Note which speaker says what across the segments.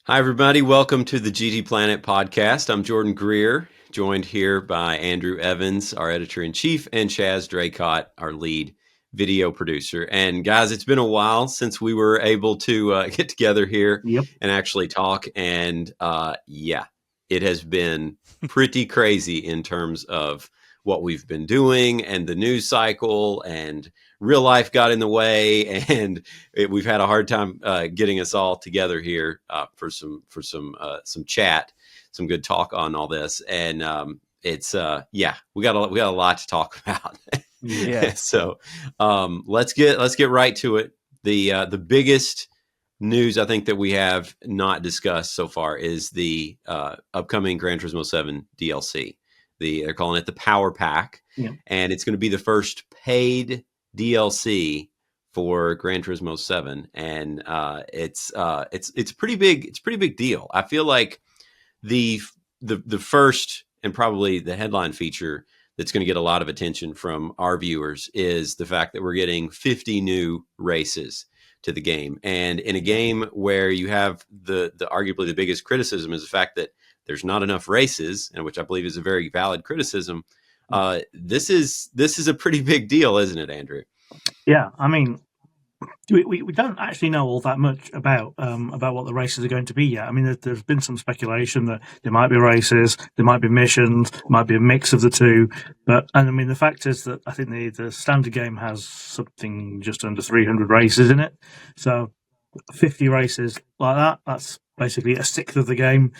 Speaker 1: Hi, everybody. Welcome to the GTPlanet podcast. I'm Jordan Greer, joined here by Andrew Evans, our editor-in-chief, and Chaz Draycott, our lead video producer. And guys, it's been a while since we were able to get together here
Speaker 2: Yep.
Speaker 1: and actually talk. And it has been pretty crazy in terms of what we've been doing and the news cycle, and real life got in the way, and we've had a hard time getting us all together here for some chat, some good talk on all this. And we got a lot to talk about.
Speaker 2: Yeah.
Speaker 1: So let's get right to it. The biggest news I think that we have not discussed so far is the upcoming Gran Turismo 7 DLC. They're calling it the Power Pack,
Speaker 2: Yeah.
Speaker 1: and it's going to be the first paid DLC for Gran Turismo 7, and it's pretty big. It's a pretty big deal. I feel like the first and probably the headline feature that's going to get a lot of attention from our viewers is the fact that we're getting 50 new races to the game, and in a game where you have the arguably the biggest criticism is the fact that there's not enough races, and which I believe is a very valid criticism. This is a pretty big deal, isn't it, Andrew?
Speaker 2: Yeah. I mean, we don't actually know all that much about what the races are going to be yet. I mean, there's been some speculation that there might be races, there might be missions, might be a mix of the two. And I mean, the fact is that I think the standard game has something just under 300 races in it. So 50 races like that's basically a sixth of the game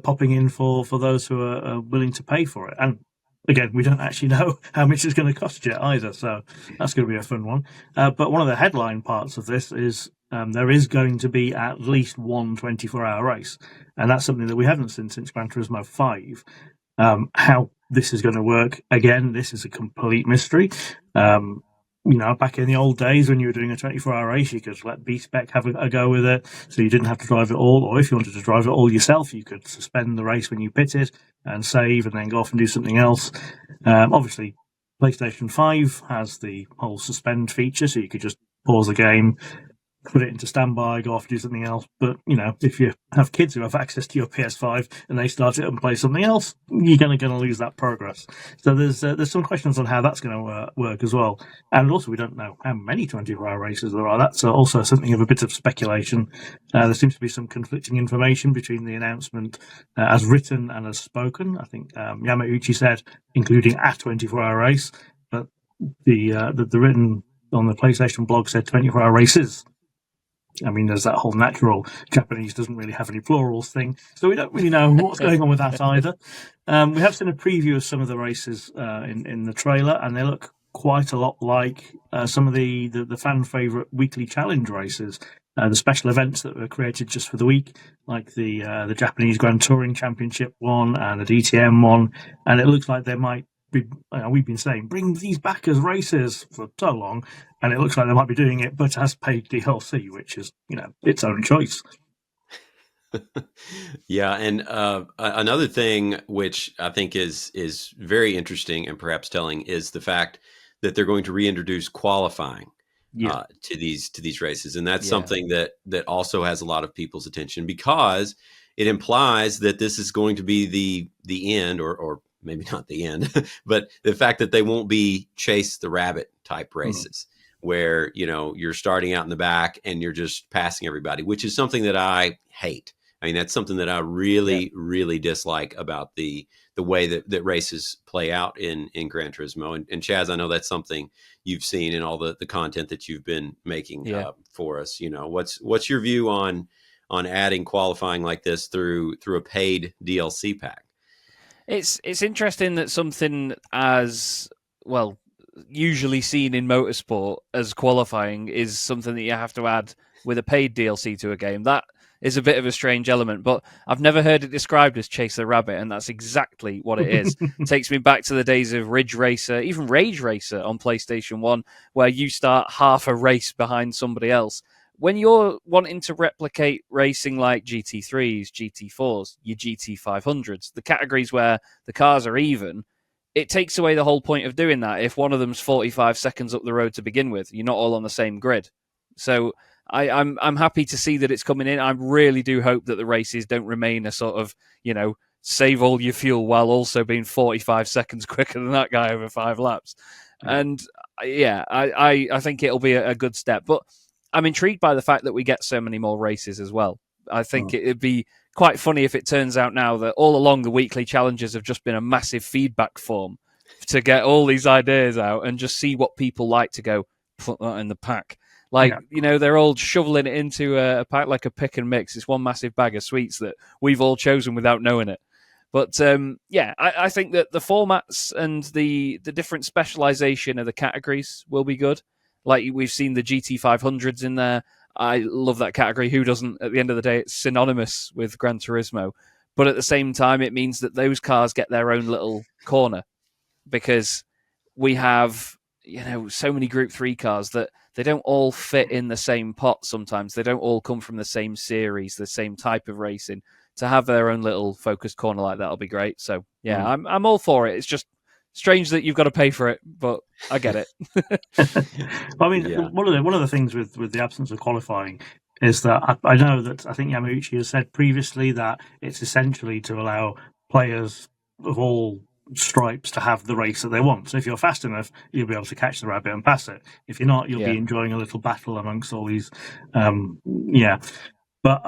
Speaker 2: popping in for those who are willing to pay for it. And again, we don't actually know how much it's going to cost yet either, so that's going to be a fun one. But one of the headline parts of this is there is going to be at least one 24-hour race, and that's something that we haven't seen since Gran Turismo 5. How this is going to work, again, this is a complete mystery. Back in the old days when you were doing a 24-hour race, you could let B-Spec have a go with it, so you didn't have to drive it all. Or if you wanted to drive it all yourself, you could suspend the race when you pitted and save and then go off and do something else. Obviously, PlayStation 5 has the whole suspend feature, so you could just pause the game, put it into standby, go off, do something else. But, if you have kids who have access to your PS5 and they start it and play something else, you're going to lose that progress. So there's some questions on how that's going to work as well. And also, we don't know how many 24-hour races there are. That's also something of a bit of speculation. There seems to be some conflicting information between the announcement as written and as spoken. I think Yamauchi said, including a 24-hour race, but the written on the PlayStation blog said 24-hour races. I mean, there's that whole natural Japanese doesn't really have any plurals thing, so we don't really know what's going on with that either. We have seen a preview of some of the races in the trailer, and they look quite a lot like some of the fan favourite weekly challenge races, the special events that were created just for the week, like the Japanese Grand Touring Championship one and the DTM one, and it looks like they might be, we've been saying, bring these back as races for so long, and it looks like they might be doing it, but as paid DLC, which is, its own choice.
Speaker 1: Yeah, and another thing which I think is very interesting and perhaps telling is the fact that they're going to reintroduce qualifying to these races, and that's something that also has a lot of people's attention, because it implies that this is going to be the end, or maybe not the end, but the fact that they won't be chase the rabbit type races. Where you're starting out in the back and you're just passing everybody, which is something that I hate. I mean, that's something that I really, really dislike about the way that races play out in Gran Turismo. And Chaz, I know that's something you've seen in all the content that you've been making for us. What's your view on adding qualifying like this through a paid DLC pack?
Speaker 3: It's interesting that something as well usually seen in motorsport as qualifying is something that you have to add with a paid DLC to a game. That is a bit of a strange element, but I've never heard it described as Chase the Rabbit, and that's exactly what it is. It takes me back to the days of Ridge Racer, even Rage Racer on PlayStation 1, where you start half a race behind somebody else. When you're wanting to replicate racing like GT3s, GT4s, your GT500s, the categories where the cars are even, it takes away the whole point of doing that. If one of them's 45 seconds up the road to begin with, you're not all on the same grid. So I'm happy to see that it's coming in. I really do hope that the races don't remain a sort of, save all your fuel while also being 45 seconds quicker than that guy over 5 laps. And I think it'll be a good step. But I'm intrigued by the fact that we get so many more races as well. I think it'd be quite funny if it turns out now that all along the weekly challenges have just been a massive feedback form to get all these ideas out and just see what people like to go, put that in the pack. They're all shoveling it into a pack like a pick and mix. It's one massive bag of sweets that we've all chosen without knowing it. But I think that the formats and the different specialization of the categories will be good. Like we've seen the GT500s in there. I love that category. Who doesn't? At the end of the day, it's synonymous with Gran Turismo. But at the same time, it means that those cars get their own little corner because we have, so many Group 3 cars that they don't all fit in the same pot sometimes. They don't all come from the same series, the same type of racing. To have their own little focused corner like that will be great. So, I'm all for it. It's just strange that you've got to pay for it, but I get it.
Speaker 2: One of the things with the absence of qualifying is that I know that I think Yamauchi has said previously that it's essentially to allow players of all stripes to have the race that they want. So if you're fast enough, you'll be able to catch the rabbit and pass it. If you're not, you'll be enjoying a little battle amongst all these. But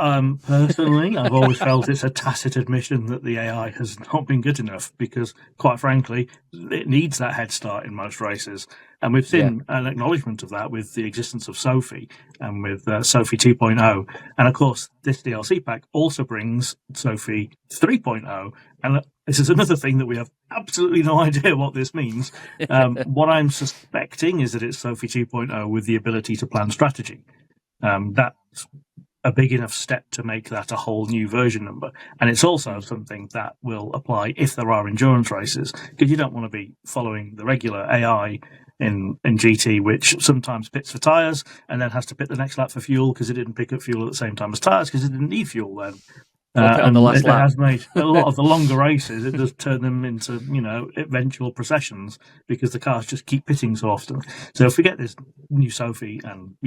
Speaker 2: personally, I've always felt it's a tacit admission that the AI has not been good enough because, quite frankly, it needs that head start in most races. And we've seen an acknowledgement of that with the existence of Sophy and with Sophy 2.0. And, of course, this DLC pack also brings Sophy 3.0. And this is another thing that we have absolutely no idea what this means. What I'm suspecting is that it's Sophy 2.0 with the ability to plan strategy. That's a big enough step to make that a whole new version number. And it's also something that will apply if there are endurance races, because you don't want to be following the regular AI in GT, which sometimes pits for tyres and then has to pit the next lap for fuel because it didn't pick up fuel at the same time as tyres because it didn't need fuel then.
Speaker 3: On the last lap.
Speaker 2: It has made a lot of the longer races, it does turn them into, eventual processions because the cars just keep pitting so often. So if we get this new Sophy and,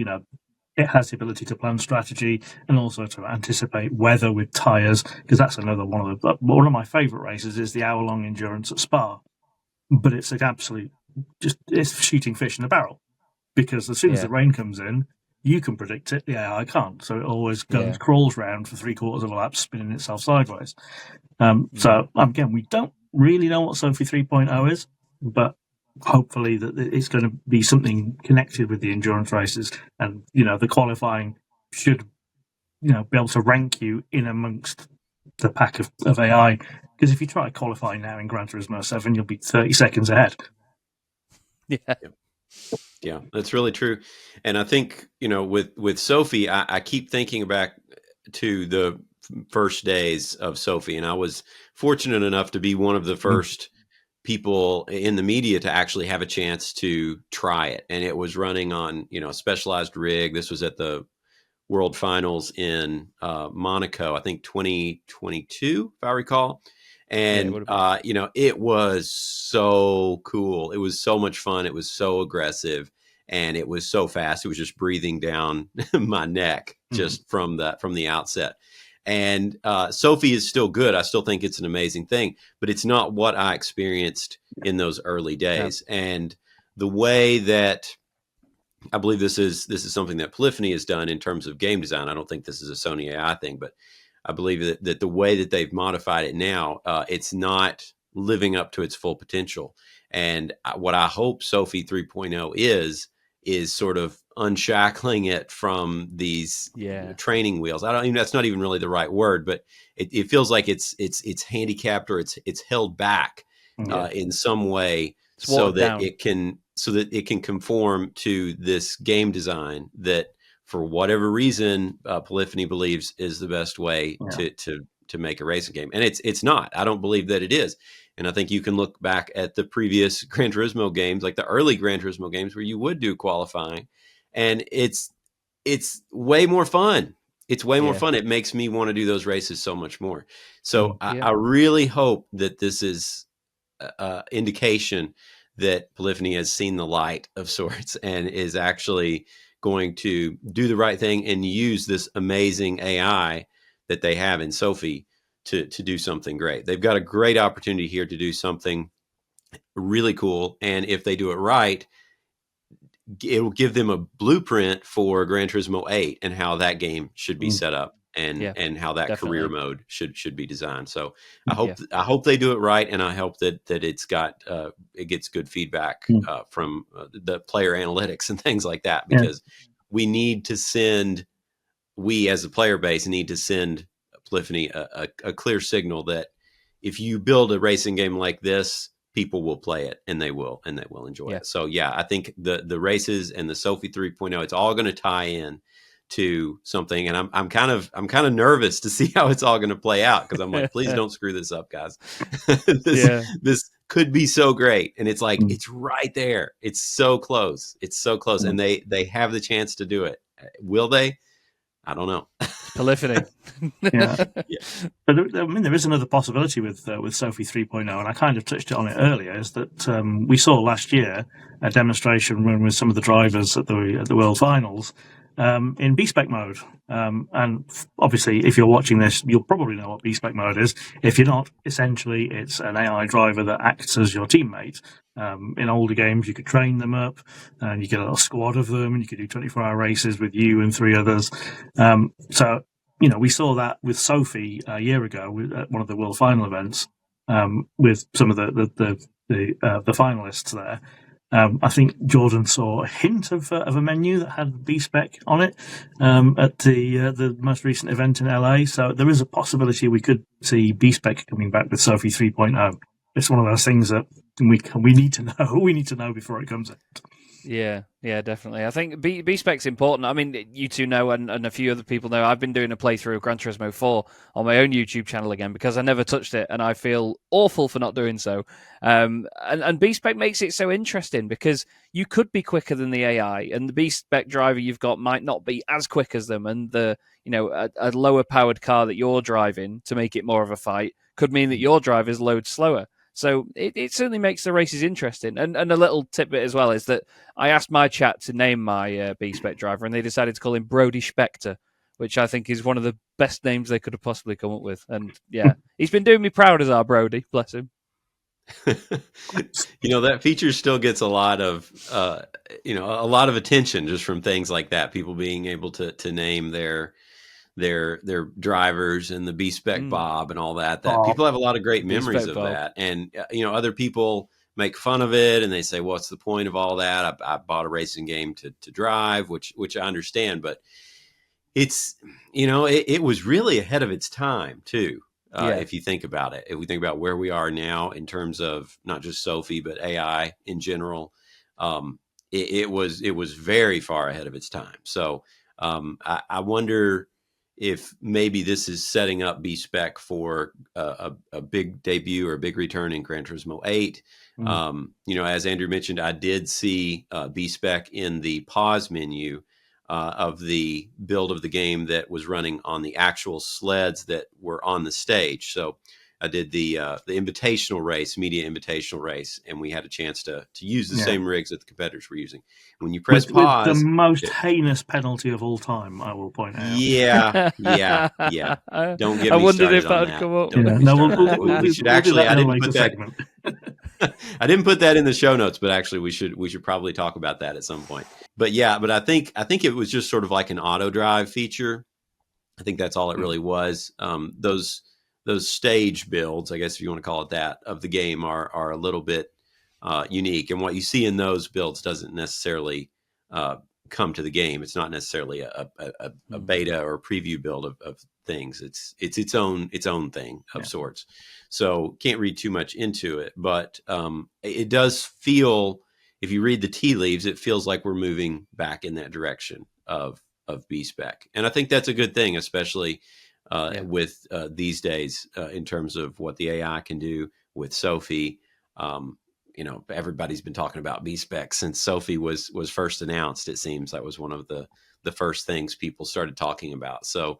Speaker 2: it has the ability to plan strategy and also to anticipate weather with tyres, because that's another one of my favourite races is the hour-long endurance at Spa. But it's an absolute, it's shooting fish in a barrel, because as soon as the rain comes in, you can predict it, the AI can't. So it always crawls round for 3/4 of a lap, spinning itself sideways. So again, we don't really know what Sophy 3.0 is, but hopefully that it's going to be something connected with the endurance races, and the qualifying should be able to rank you in amongst the pack of AI, because if you try qualifying now in Gran Turismo 7 you'll be 30 seconds ahead.
Speaker 1: Yeah, that's really true. And I think with Sophy, I keep thinking back to the first days of Sophy, and I was fortunate enough to be one of the first people in the media to actually have a chance to try it. And it was running on, a specialized rig. This was at the World Finals in Monaco, I think 2022, if I recall. And, it was so cool. It was so much fun. It was so aggressive and it was so fast. It was just breathing down my neck just from the outset. And Sophy is still good. I still think it's an amazing thing, but it's not what I experienced in those early days. Yeah. And the way that I believe this is something that Polyphony has done in terms of game design. I don't think this is a Sony AI thing, but I believe that the way that they've modified it now, it's not living up to its full potential. And what I hope Sophy 3.0 is sort of unshackling it from these training wheels. That's not even really the right word, but it feels like it's handicapped or it's held back in some way so that it can conform to this game design that for whatever reason Polyphony believes is the best way to make a racing game. And it's not. I don't believe that it is. And I think you can look back at the previous Gran Turismo games, like the early Gran Turismo games where you would do qualifying, and it's way more fun. It's way more fun. It makes me want to do those races so much more. So I really hope that this is an indication that Polyphony has seen the light of sorts and is actually going to do the right thing and use this amazing AI that they have in Sophy to do something great. They've got a great opportunity here to do something really cool. And if they do it right, it will give them a blueprint for Gran Turismo 8 and how that game should be set up and how that career mode should be designed. So I hope they do it right, and I hope that it's got it gets good feedback from the player analytics and things like that, because we as a player base need to send Polyphony a clear signal that if you build a racing game like this, people will play it, and they will enjoy it. So I think the races and the Sophy 3.0, it's all going to tie in to something, and I'm kind of nervous to see how it's all going to play out, because I'm like, please don't screw this up, guys. This could be so great, and it's like it's right there. It's so close. And they have the chance to do it. Will they? I don't know.
Speaker 3: Polyphony.
Speaker 2: But there is another possibility with Sophy 3.0, and I kind of touched on it earlier, is that we saw last year a demonstration run with some of the drivers at the World Finals in B-Spec mode. And obviously, if you're watching this, you'll probably know what B-Spec mode is. If you're not, essentially, it's an AI driver that acts as your teammate. In older games, you could train them up, and you get a little squad of them, and you could do 24-hour races with you and 3 others. So, we saw that with Sophy a year ago at one of the World Final events with some of the finalists there. I think Jordan saw a hint of a menu that had B-Spec on it at the most recent event in LA. So there is a possibility we could see B-Spec coming back with Sophy 3.0. It's one of those things that we need to know. We need to know before it comes out.
Speaker 3: Yeah, definitely. I think B-Spec's important. I mean, you two know, and a few other people know, I've been doing a playthrough of Gran Turismo 4 on my own YouTube channel again, because I never touched it, and I feel awful for not doing so. And B-Spec makes it so interesting, because you could be quicker than the AI, and the B-Spec driver you've got might not be as quick as them, and a lower powered car that you're driving to make it more of a fight could mean that your driver's loads slower. So it certainly makes the races interesting. And a little tidbit as well is that I asked my chat to name my B-Spec driver, and they decided to call him Brody Spectre, which I think is one of the best names they could have possibly come up with. And he's been doing me proud as our Brody, bless him.
Speaker 1: That feature still gets a lot of attention just from things like that. People being able to name their drivers, and the B-Spec Bob and all that. People have a lot of great memories of that. And, other people make fun of it, and they say, what's the point of all that? I bought a racing game to drive, which I understand, but it's, it was really ahead of its time too. If you think about it, if we think about where we are now in terms of not just Sophy, but AI in general, it was very far ahead of its time. So I wonder if maybe this is setting up B-Spec for a big debut or a big return in Gran Turismo 8. As Andrew mentioned, I did see B-Spec in the pause menu of the build of the game that was running on the actual sleds that were on the stage. So I did the invitational race, media invitational race, and we had a chance to use the same rigs that the competitors were using. When you press pause,
Speaker 2: with the most heinous penalty of all time, I will point out.
Speaker 1: Yeah. Don't get me started on that.
Speaker 3: I wondered if that would come up.
Speaker 1: We should actually. I didn't put that. I didn't put that in the show notes, but actually, we should probably talk about that at some point. But I think it was just sort of like an auto drive feature. I think that's all it really was. Those stage builds, I guess if you want to call it that, of the game are a little bit unique. And what you see in those builds doesn't necessarily come to the game. It's not necessarily a beta or preview build of things. It's its own thing of sorts. So can't read too much into it, but it does feel, if you read the tea leaves, it feels like we're moving back in that direction of B-Spec. And I think that's a good thing, especially with these days in terms of what the AI can do with Sophy. Everybody's been talking about B-Spec since Sophy was first announced. It seems that was one of the first things people started talking about. So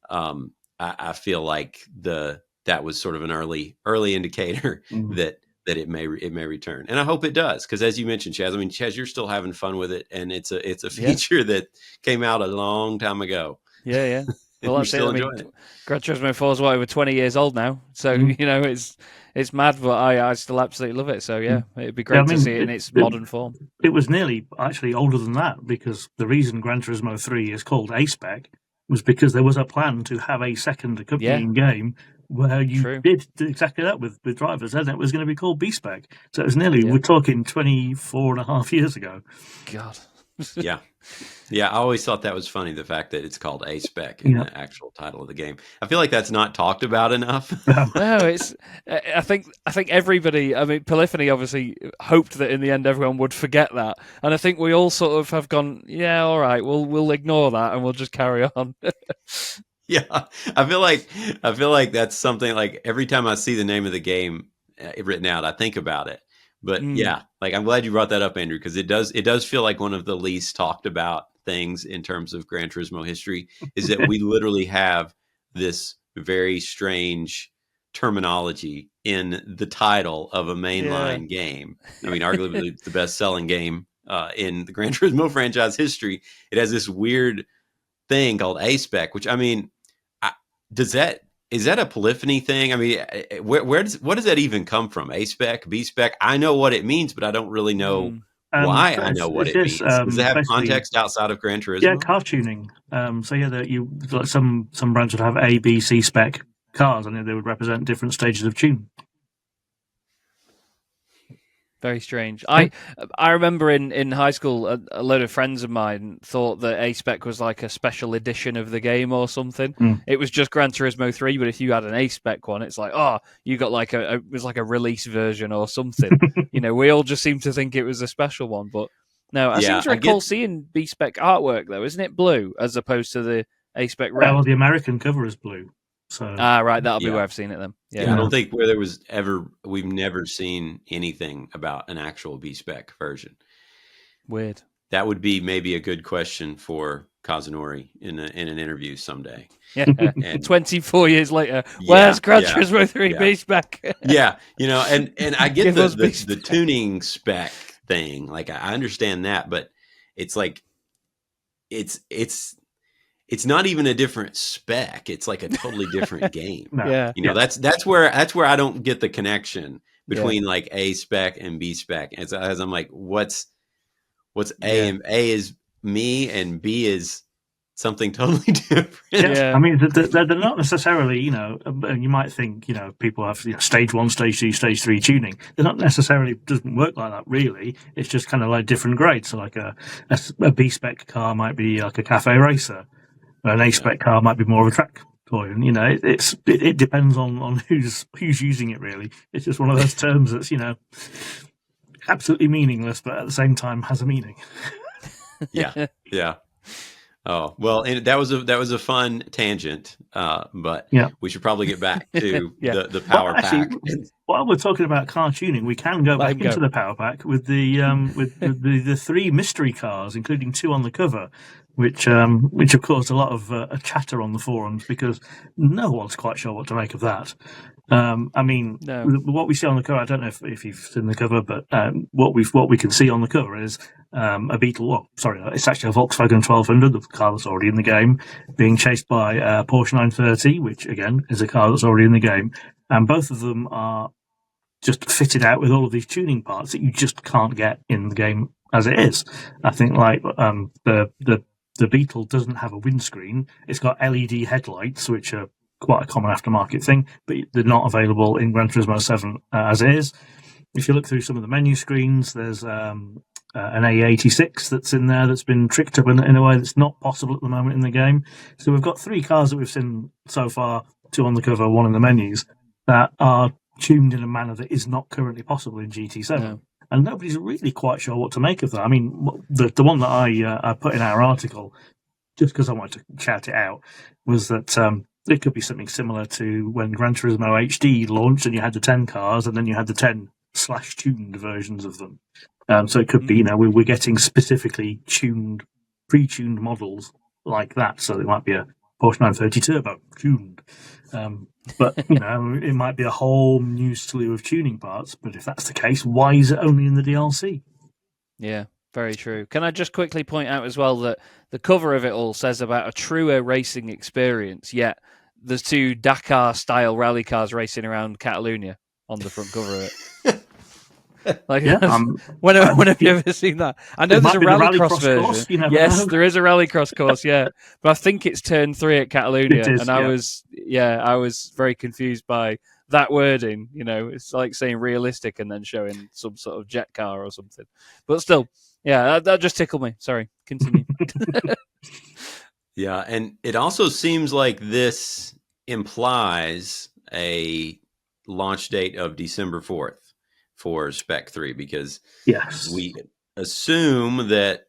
Speaker 1: I feel like that was sort of an early indicator that that it may return, and I hope it does, because as you mentioned, Chaz, I mean, Chaz, you're still having fun with it, and it's a feature that came out a long time ago.
Speaker 3: Yeah. Well,
Speaker 1: you're
Speaker 3: that's
Speaker 1: still
Speaker 3: it. I mean,
Speaker 1: enjoying it.
Speaker 3: Gran Turismo 4 is over 20 years old now, so it's mad, but I still absolutely love it. So it'd be great to see it in its modern form.
Speaker 2: It was nearly actually older than that, because the reason Gran Turismo 3 is called A-Spec was because there was a plan to have a second accompanying game where you did exactly that with drivers, and it was going to be called B-Spec. So it was nearly, we're talking 24 and a half years ago.
Speaker 3: God.
Speaker 1: Yeah, I always thought that was funny, the fact that it's called A-Spec in the actual title of the game. I feel like that's not talked about enough.
Speaker 3: No, it's. I think everybody. I mean, Polyphony obviously hoped that in the end everyone would forget that, and I think we all sort of have gone, yeah, all right, we'll ignore that and we'll just carry on.
Speaker 1: Yeah, I feel like that's something, like every time I see the name of the game written out, I think about it. But yeah, like I'm glad you brought that up, Andrew, because it does feel like one of the least talked about things in terms of Gran Turismo history, is that we literally have this very strange terminology in the title of a mainline game. I mean, arguably the best-selling game in the Gran Turismo franchise history. It has this weird thing called A-Spec, which, I mean, is that a Polyphony thing? I mean, what does that even come from? A-Spec, B-Spec? I know what it means, but I don't really know why I know what it means. Does it have context outside of Gran Turismo?
Speaker 2: Yeah, car tuning. So some brands would have A, B, C spec cars, and they would represent different stages of tune.
Speaker 3: Very strange. I remember in high school, a load of friends of mine thought that A-Spec was like a special edition of the game or something. It was just Gran Turismo 3, but if you had an A-Spec one, it's like, oh, you got like it was like a release version or something. We all just seem to think it was a special one, but no, I seem to recall seeing B-Spec artwork though. Isn't it blue as opposed to the A-Spec red?
Speaker 2: Well, the American cover is blue. So
Speaker 3: right, that'll be where I've seen it then.
Speaker 1: Yeah, I don't think we've never seen anything about an actual B-Spec version.
Speaker 3: Weird.
Speaker 1: That would be maybe a good question for Kazunori in an interview someday.
Speaker 3: Yeah, and 24 years later, where's Gran Turismo 3 B-Spec?
Speaker 1: Yeah, and I get the tuning spec thing. Like, I understand that, but it's like it's not even a different spec. It's like a totally different game. That's where I don't get the connection between like A-Spec and B-Spec. As I'm like, what's A? And A is me, and B is something totally different.
Speaker 2: I mean, they're not necessarily, you might think, people have stage 1, stage 2, stage 3 tuning. They're not necessarily, doesn't work like that, really. It's just kind of like different grades. So like a B-Spec car might be like a cafe racer. An A-Spec car might be more of a track toy, and it depends on who's using it. Really, it's just one of those terms that's absolutely meaningless, but at the same time has a meaning.
Speaker 1: Yeah. Oh well, and that was a fun tangent, but we should probably get back to the power pack.
Speaker 2: While we're talking about car tuning, we can go back into the power pack with the 3 mystery cars, including 2 on the cover. Which have caused a lot of chatter on the forums, because no one's quite sure what to make of that. What we see on the cover, I don't know if you've seen the cover, but what we can see on the cover is a Beetle. Well, sorry, it's actually a Volkswagen 1200, the car that's already in the game, being chased by a Porsche 930, which again is a car that's already in the game, and both of them are just fitted out with all of these tuning parts that you just can't get in the game as it is. I think like the Beetle doesn't have a windscreen. It's got LED headlights, which are quite a common aftermarket thing, but they're not available in Gran Turismo 7 as it is. If you look through some of the menu screens, there's an A86 that's in there that's been tricked up in a way that's not possible at the moment in the game. So we've got 3 cars that we've seen so far, 2 on the cover, 1 in the menus, that are tuned in a manner that is not currently possible in GT7. No. And nobody's really quite sure what to make of that. I mean, the one that I put in our article, just because I wanted to shout it out, was that it could be something similar to when Gran Turismo HD launched and you had the 10 cars and then you had the 10 /tuned versions of them. So it could be, we're getting specifically pre-tuned models like that. So it might be a Porsche 930 Turbo tuned. But it might be a whole new slew of tuning parts. But if that's the case, why is it only in the DLC?
Speaker 3: Yeah, very true. Can I just quickly point out as well that the cover of it all says about a truer racing experience, yet there's 2 Dakar-style rally cars racing around Catalonia on the front cover of it. Like, when have you ever seen that? I know there's a rallycross version.
Speaker 2: Course,
Speaker 3: yes, there is a rallycross course, yeah. But I think it's turn 3 at Catalonia, and I was very confused by that wording. It's like saying realistic and then showing some sort of jet car or something. But still, yeah, that just tickled me. Sorry, continue.
Speaker 1: Yeah, and it also seems like this implies a launch date of December 4th for Spec 3, because we assume that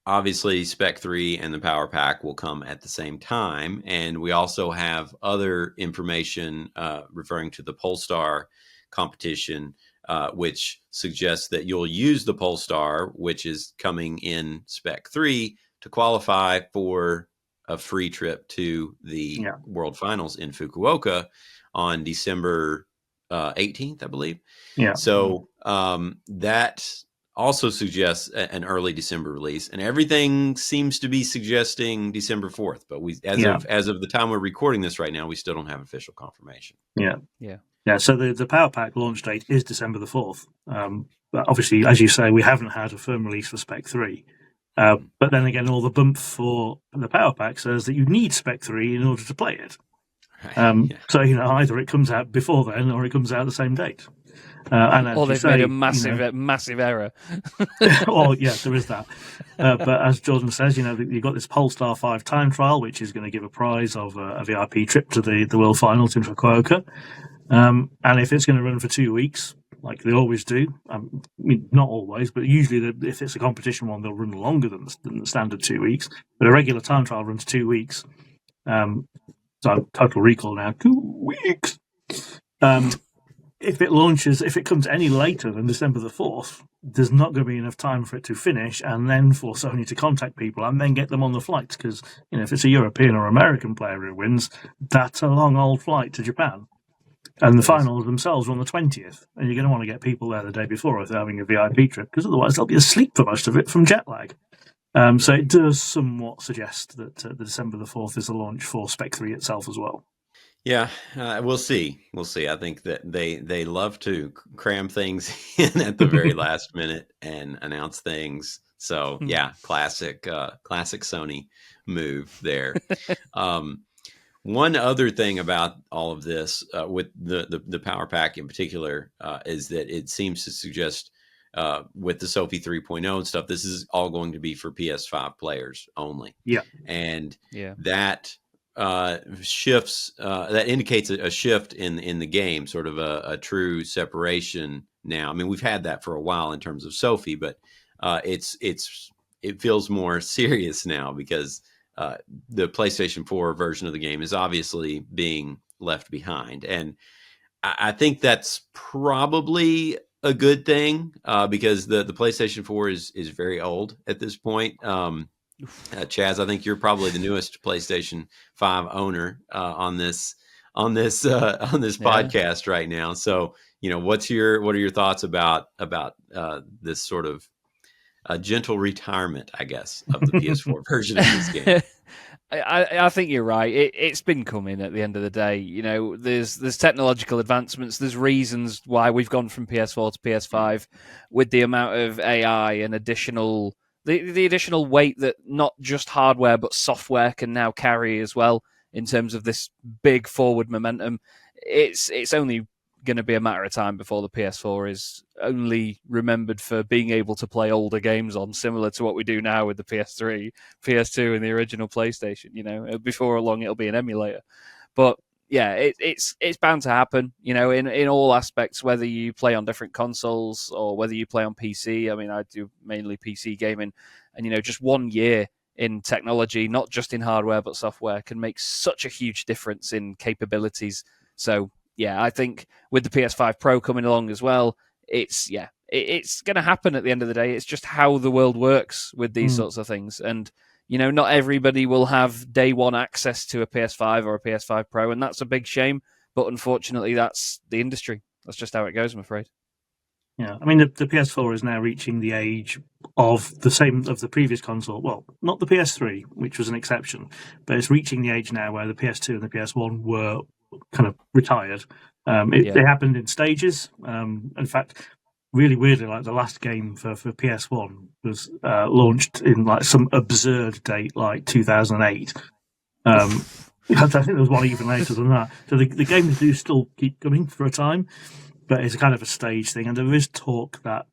Speaker 1: obviously Spec 3 and the Power Pack will come at the same time. And we also have other information referring to the Polestar competition, which suggests that you'll use the Polestar, which is coming in Spec 3, to qualify for a free trip to the World Finals in Fukuoka on December 18th, I believe.
Speaker 2: Yeah.
Speaker 1: So that also suggests an early December release, and everything seems to be suggesting December 4th. But as of the time we're recording this right now, we still don't have official confirmation.
Speaker 2: Yeah. So the Power Pack launch date is December the 4th. But obviously, as you say, we haven't had a firm release for Spec 3. But then again, all the bump for the Power Pack says that you need Spec 3 in order to play it. So either it comes out before then or it comes out the same date.
Speaker 3: Or they've made a massive error.
Speaker 2: Well, yeah, there is that. But as Jordan says, you've got this Polestar 5 time trial, which is going to give a prize of a VIP trip to the World Finals in Fukuoka. And if it's going to run for 2 weeks, like they always do, not always, but usually if it's a competition one, they'll run longer than the standard 2 weeks. But a regular time trial runs 2 weeks. So Total Recall now, 2 weeks. If it comes any later than December the 4th, there's not going to be enough time for it to finish and then for Sony to contact people and then get them on the flights. Because, if it's a European or American player who wins, that's a long old flight to Japan. And the finals themselves are on the 20th. And you're going to want to get people there the day before if they're having a VIP trip, because otherwise they'll be asleep for most of it from jet lag. So it does somewhat suggest that the December the 4th is the launch for Spec 3 itself as well.
Speaker 1: Yeah, we'll see. I think that they love to cram things in at the very last minute and announce things. So yeah, classic Sony move there. One other thing about all of this with the Power Pack in particular is that it seems to suggest with the Sophy 3.0 and stuff, this is all going to be for PS5 players only.
Speaker 2: Yeah,
Speaker 1: and that shifts that indicates a shift in the game, sort of a true separation now. I mean, we've had that for a while in terms of Sophy, but it feels more serious now because the PlayStation 4 version of the game is obviously being left behind, and I think that's probably a good thing because the PlayStation 4 is very old at this point. Chaz, I think you're probably the newest PlayStation 5 owner on this podcast right now. So, what are your thoughts about this sort of gentle retirement, I guess, of the PS4 version of this game?
Speaker 3: I think you're right. It's been coming at the end of the day. There's technological advancements. There's reasons why we've gone from PS4 to PS5 with the amount of AI and the additional weight that not just hardware but software can now carry as well in terms of this big forward momentum. It's only going to be a matter of time before the PS4 is only remembered for being able to play older games on, similar to what we do now with the PS3, PS2, and the original PlayStation. Before long it'll be an emulator. But yeah, it's bound to happen, in all aspects, whether you play on different consoles or whether you play on PC. I mean, I do mainly PC gaming, and just 1 year in technology, not just in hardware but software, can make such a huge difference in capabilities. So yeah, I think with the PS5 Pro coming along as well, it's going to happen at the end of the day. It's just how the world works with these sorts of things. And not everybody will have day one access to a PS5 or a PS5 Pro, and that's a big shame. But unfortunately, that's the industry. That's just how it goes, I'm afraid.
Speaker 2: Yeah, I mean, the PS4 is now reaching the age of the previous console. Well, not the PS3, which was an exception, but it's reaching the age now where the PS2 and the PS1 were kind of retired. They happened in stages. In fact, really weirdly, like the last game for PS1 was launched in like some absurd date, like 2008. I think there was one even later than that. So the games do still keep coming for a time, but it's kind of a stage thing. And there is talk that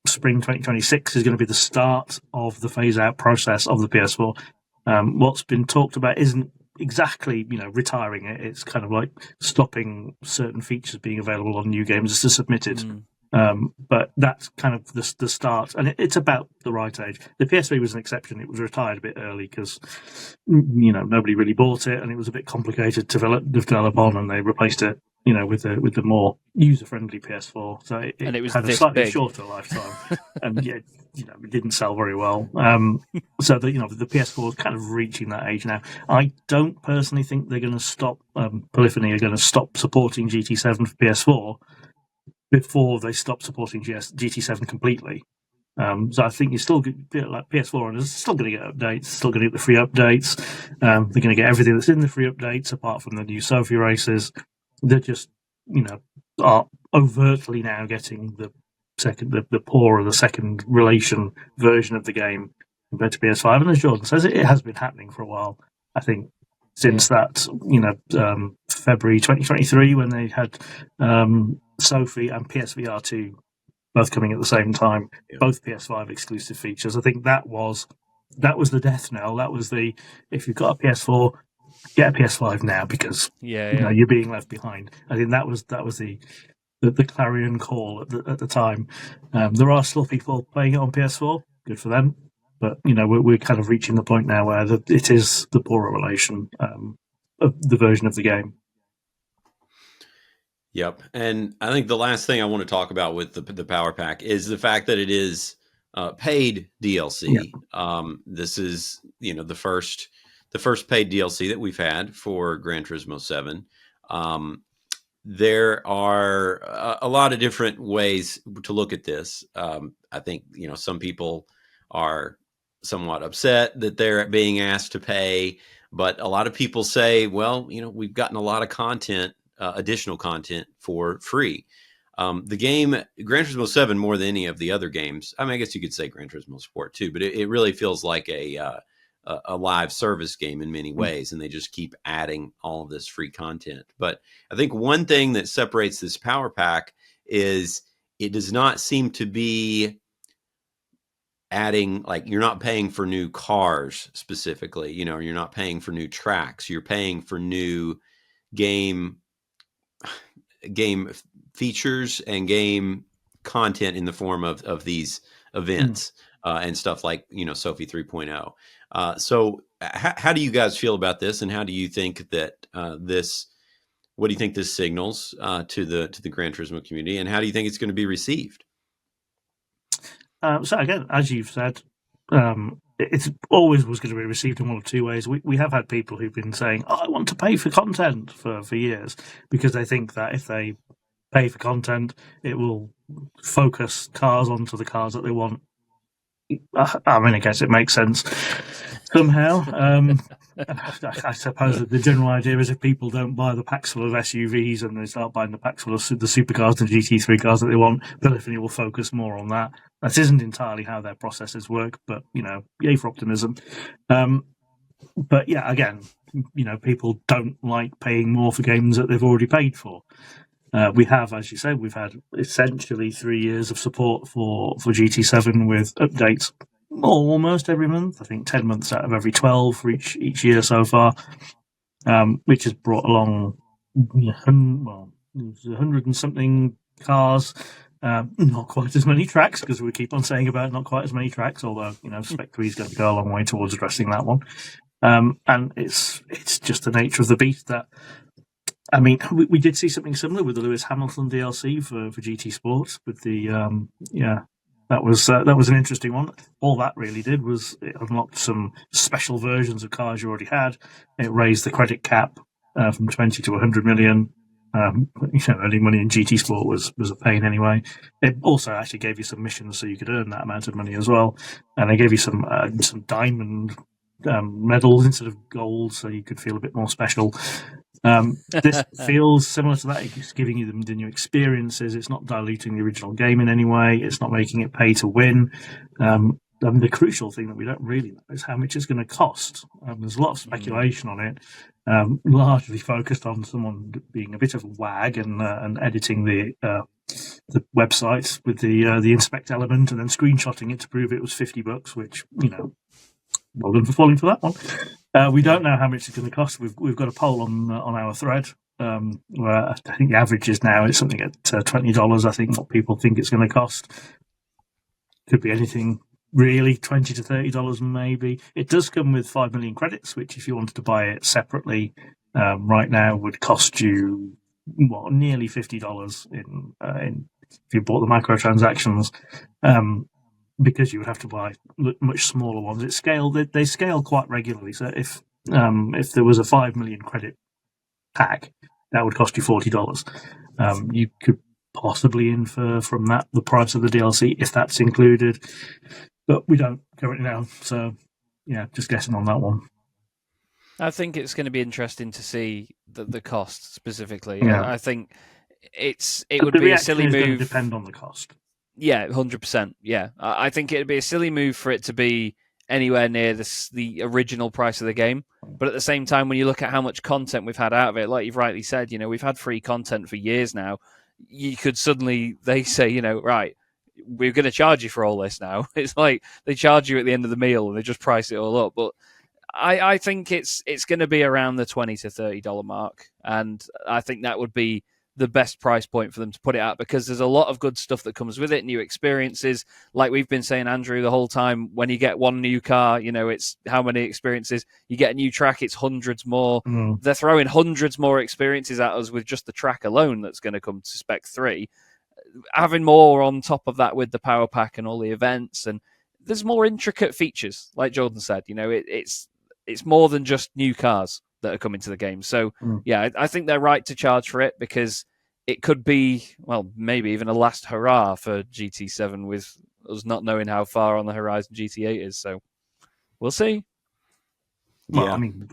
Speaker 2: spring 2026 is going to be the start of the phase-out process of the PS4. What's been talked about isn't exactly, retiring it. It's kind of like stopping certain features being available on new games as they're submitted. But that's kind of the start, and it's about the right age. The PS3 was an exception; it was retired a bit early because nobody really bought it, and it was a bit complicated to develop on, and they replaced it, with the more user-friendly PS4. So it
Speaker 3: was
Speaker 2: had a slightly shorter lifetime, and it didn't sell very well. So the PS4 is kind of reaching that age now. I don't personally think they're going to stop. Polyphony are going to stop supporting GT7 for PS4 before they stop supporting GT7 completely. So I think you're still like PS4 and is still going to get updates, still going to get the free updates. They're going to get everything that's in the free updates apart from the new Sophy races. They're just, are overtly now getting the poorer, the second relation version of the game compared to PS5. And as Jordan says, it has been happening for a while. I think since that, February 2023 when they had Sophy and PSVR 2 both coming at the same time, both PS5 exclusive features. I think that was the death knell. That was if you've got a PS4, get a PS5 now because you're being left behind. I think that was the clarion call at the time. There are still people playing it on PS4. Good for them. But we're kind of reaching the point now where it is the poorer relation of the version of the game.
Speaker 1: Yep, and I think the last thing I want to talk about with the Power Pack is the fact that it is paid DLC. Yeah. This is the first paid DLC that we've had for Gran Turismo 7. There are a lot of different ways to look at this. I think some people are somewhat upset that they're being asked to pay, but a lot of people say, well, we've gotten a lot of content. Additional content for free. The game Gran Turismo 7, more than any of the other games, I mean, I guess you could say Gran Turismo Sport too, but it really feels like a live service game in many ways, and they just keep adding all of this free content. But I think one thing that separates this Power Pack is it does not seem to be adding, like, you're not paying for new cars specifically, you're not paying for new tracks, you're paying for new game features and game content in the form of these events and stuff like Sophy 3.0. So how do you guys feel about this, and how do you think that what do you think this signals to the Gran Turismo community, and how do you think it's going to be received?
Speaker 2: So again, as you've said, it's always was going to be received in one of two ways. We have had people who've been saying, I want to pay for content for years, because they think that if they pay for content, it will focus cars onto the cars that they want. I mean, I guess it makes sense somehow. I suppose that the general idea is if people don't buy the packs full of SUVs and they start buying the packs full of the supercars and GT3 cars that they want, Polyphony will focus more on that. That isn't entirely how their processes work, but, yay for optimism. But yeah, again, people don't like paying more for games that they've already paid for. We have, as you said, we've had essentially 3 years of support for GT7 with updates almost every month. I think 10 months out of every 12 for each year so far, which has brought along 100 and something cars. Not quite as many tracks, because we keep on saying about not quite as many tracks, although Spec III is going to go a long way towards addressing that one. And it's just the nature of the beast that, I mean, we did see something similar with the Lewis Hamilton DLC for GT Sports with the that was an interesting one. All that really did was it unlocked some special versions of cars you already had. It raised the credit cap from 20 to 100 million. Earning money in GT Sport was a pain anyway. It also actually gave you some missions so you could earn that amount of money as well, and they gave you some diamond medals instead of gold, so you could feel a bit more special. This feels similar to that. It's giving you the new experiences. It's not diluting the original game in any way. It's not making it pay to win. The crucial thing that we don't really know is how much it's going to cost. There's a lot of speculation on it, largely focused on someone being a bit of a wag and editing the website with the inspect element and then screenshotting it to prove it was $50, which, well done for falling for that one. We don't know how much it's going to cost. We've got a poll on our thread where I think the average is now it's something at $20. I think what people think it's going to cost could be anything really, $20 to $30 maybe. It does come with 5 million credits, which if you wanted to buy it separately right now would cost you nearly $50 in if you bought the microtransactions. Because you would have to buy much smaller ones. They scale quite regularly. So if there was a 5 million credit pack, that would cost you $40. You could possibly infer from that the price of the DLC if that's included, but we don't currently know. So yeah, just guessing on that one.
Speaker 3: I think it's going to be interesting to see the cost specifically.
Speaker 2: Yeah.
Speaker 3: I think it would be a silly move.
Speaker 2: Going to depend on the cost.
Speaker 3: Yeah, 100%. Yeah, I think it'd be a silly move for it to be anywhere near the original price of the game. But at the same time, when you look at how much content we've had out of it, like you've rightly said, we've had free content for years now. You could suddenly, they say, right, we're going to charge you for all this now. It's like they charge you at the end of the meal and they just price it all up. But I think it's going to be around the $20 to $30 mark. And I think that would be the best price point for them to put it at, because there's a lot of good stuff that comes with it, new experiences. Like we've been saying, Andrew, the whole time, when you get one new car, it's how many experiences. You get a new track, it's hundreds more. They're throwing hundreds more experiences at us with just the track alone that's going to come to Spec 3. Having more on top of that with the power pack and all the events, and there's more intricate features, like Jordan said. It's more than just new cars that are coming to the game. So, yeah, I think they're right to charge for it, because it could be, well, maybe even a last hurrah for GT7 with us not knowing how far on the horizon GT8 is. So, we'll see.
Speaker 2: Well, yeah. I mean,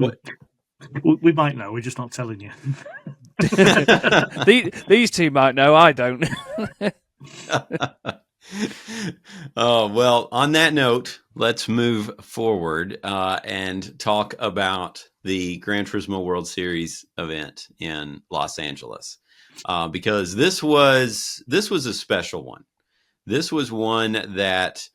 Speaker 2: we might know. We're just not telling you.
Speaker 3: These two might know. I don't.
Speaker 1: Oh, well, on that note, let's move forward and talk about the Gran Turismo World Series event in Los Angeles, because this was a special one. This was one that,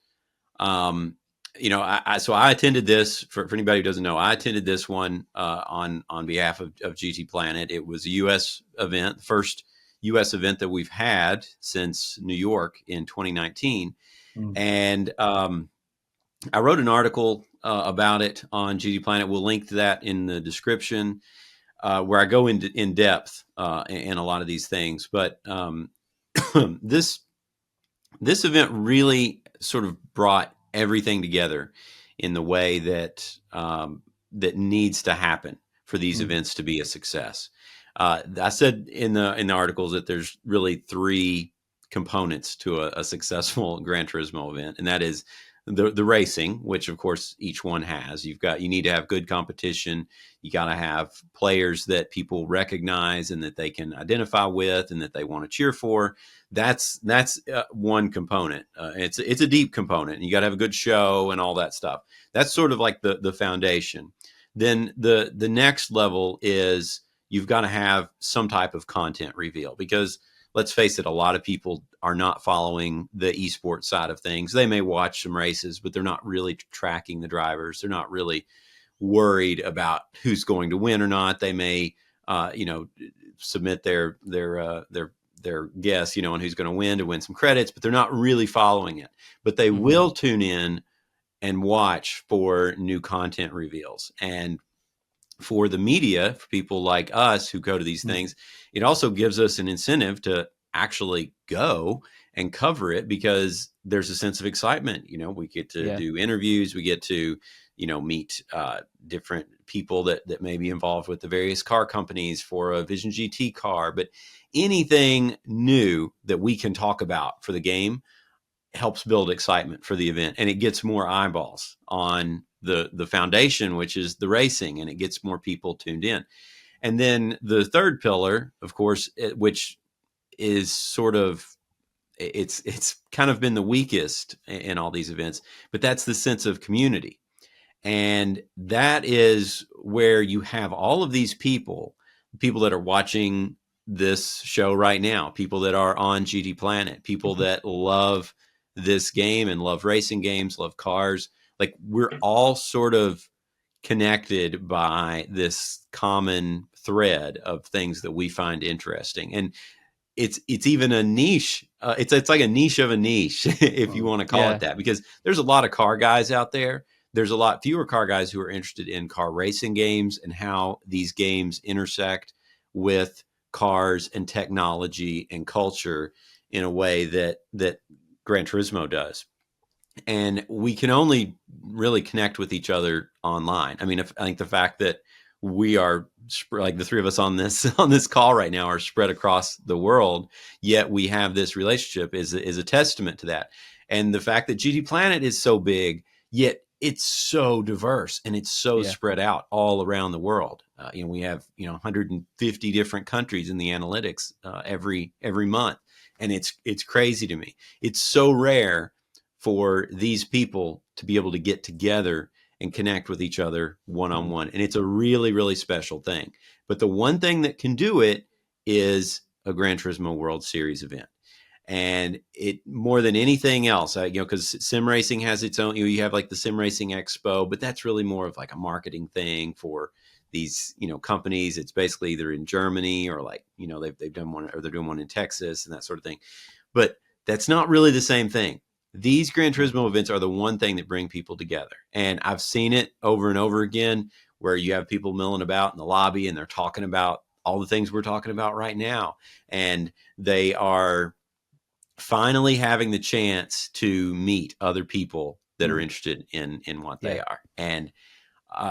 Speaker 1: I attended this for anybody who doesn't know. I attended this one on behalf of GTPlanet. It was a U.S. event, the first U.S. event that we've had since New York in 2019. And I wrote an article about it on GTPlanet. We'll link to that in the description, where I go in depth in a lot of these things. But this event really sort of brought everything together in the way that that needs to happen for these events to be a success. I said in the articles that there's really 3 components to a successful Gran Turismo event, and that is the racing, which of course each one has. You need to have good competition. You got to have players that people recognize and that they can identify with and that they want to cheer for. That's one component. It's a deep component, and you got to have a good show and all that stuff. That's sort of like the foundation. Then the next level is you've got to have some type of content reveal, because let's face it, a lot of people are not following the esports side of things. They may watch some races, but they're not really tracking the drivers. They're not really worried about who's going to win or not. They may, submit their guess, on who's going to win some credits, but they're not really following it. But they will tune in and watch for new content reveals. And for the media, for people like us who go to these things, it also gives us an incentive to actually go and cover it, because there's a sense of excitement. We get to do interviews. We get to, meet different people that may be involved with the various car companies for a Vision GT car. But anything new that we can talk about for the game helps build excitement for the event, and it gets more eyeballs on the foundation, which is the racing, and it gets more people tuned in. And then the third pillar, of course, which is sort of, it's kind of been the weakest in all these events, but that's the sense of community. And that is where you have all of these people that are watching this show right now, people that are on GTPlanet, people that love this game and love racing games, love cars. Like, we're all sort of connected by this common thread of things that we find interesting. And it's even a niche. It's like a niche of a niche, if you want to call it that, because there's a lot of car guys out there. There's a lot fewer car guys who are interested in car racing games and how these games intersect with cars and technology and culture in a way that Gran Turismo does. And we can only really connect with each other online. I mean, I think the fact that we are, like, the three of us on this call right now are spread across the world, yet we have this relationship is a testament to that. And the fact that GTPlanet is so big, yet it's so diverse and it's so spread out all around the world. We have 150 different countries in the analytics every month, and it's crazy to me. It's so rare for these people to be able to get together and connect with each other one-on-one. And it's a really, really special thing. But the one thing that can do it is a Gran Turismo World Series event. And it, more than anything else, because sim racing has its own, you have like the Sim Racing Expo, but that's really more of like a marketing thing for these, companies. It's basically either in Germany or like, they've done one, or they're doing one in Texas and that sort of thing. But that's not really the same thing. These Gran Turismo events are the one thing that bring people together. And I've seen it over and over again, where you have people milling about in the lobby and they're talking about all the things we're talking about right now. And they are finally having the chance to meet other people that are interested in what they are. And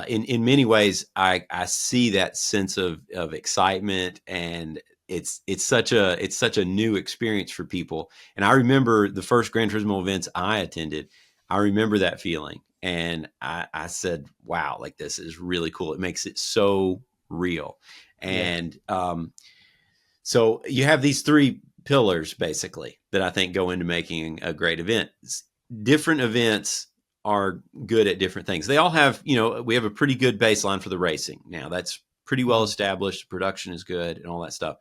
Speaker 1: in many ways, I see that sense of excitement, and it's such a new experience for people. And I remember the first Gran Turismo events I attended. I remember that feeling, and I said, "Wow, like, this is really cool." It makes it so real. And so you have these three pillars basically that I think go into making a great event. Different events are good at different things. They all have, we have a pretty good baseline for the racing. Now, that's pretty well established. Production is good and all that stuff.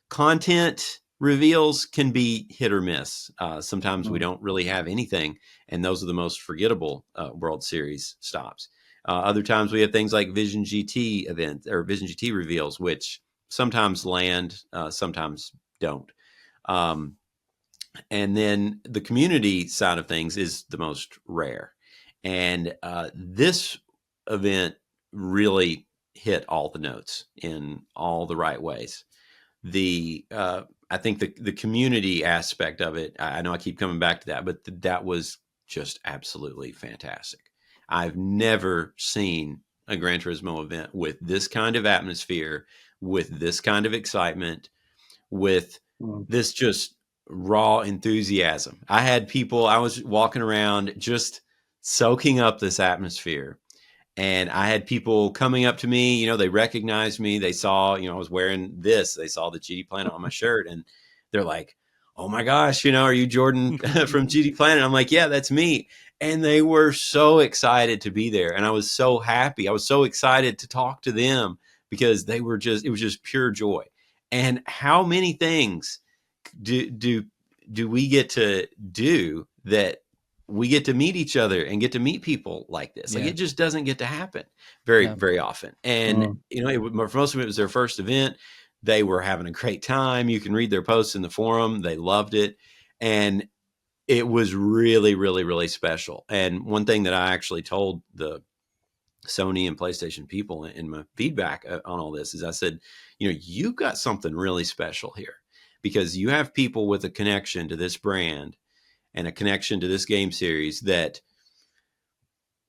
Speaker 1: Content reveals can be hit or miss. Sometimes we don't really have anything, and those are the most forgettable World Series stops. Other times we have things like Vision GT events or Vision GT reveals, which sometimes land, sometimes don't. And then the community side of things is the most rare. And this event really hit all the notes in all the right ways. I think the community aspect of it, I know I keep coming back to that, but that was just absolutely fantastic. I've never seen a Gran Turismo event with this kind of atmosphere, with this kind of excitement, with this just raw enthusiasm. I was walking around just soaking up this atmosphere, and I had people coming up to me, they recognized me. They saw, I was wearing this, they saw the GTPlanet on my shirt, and they're like, "Oh my gosh, are you Jordan from GTPlanet?" I'm like, "Yeah, that's me." And they were so excited to be there. And I was so happy. I was so excited to talk to them because it was just pure joy. And how many things do we get to do that we get to meet each other and get to meet people like this? Like, it just doesn't get to happen very, very often. And, for most of them, it was their first event. They were having a great time. You can read their posts in the forum. They loved it. And it was really, really, really special. And one thing that I actually told the Sony and PlayStation people in my feedback on all this is I said, you've got something really special here, because you have people with a connection to this brand and a connection to this game series that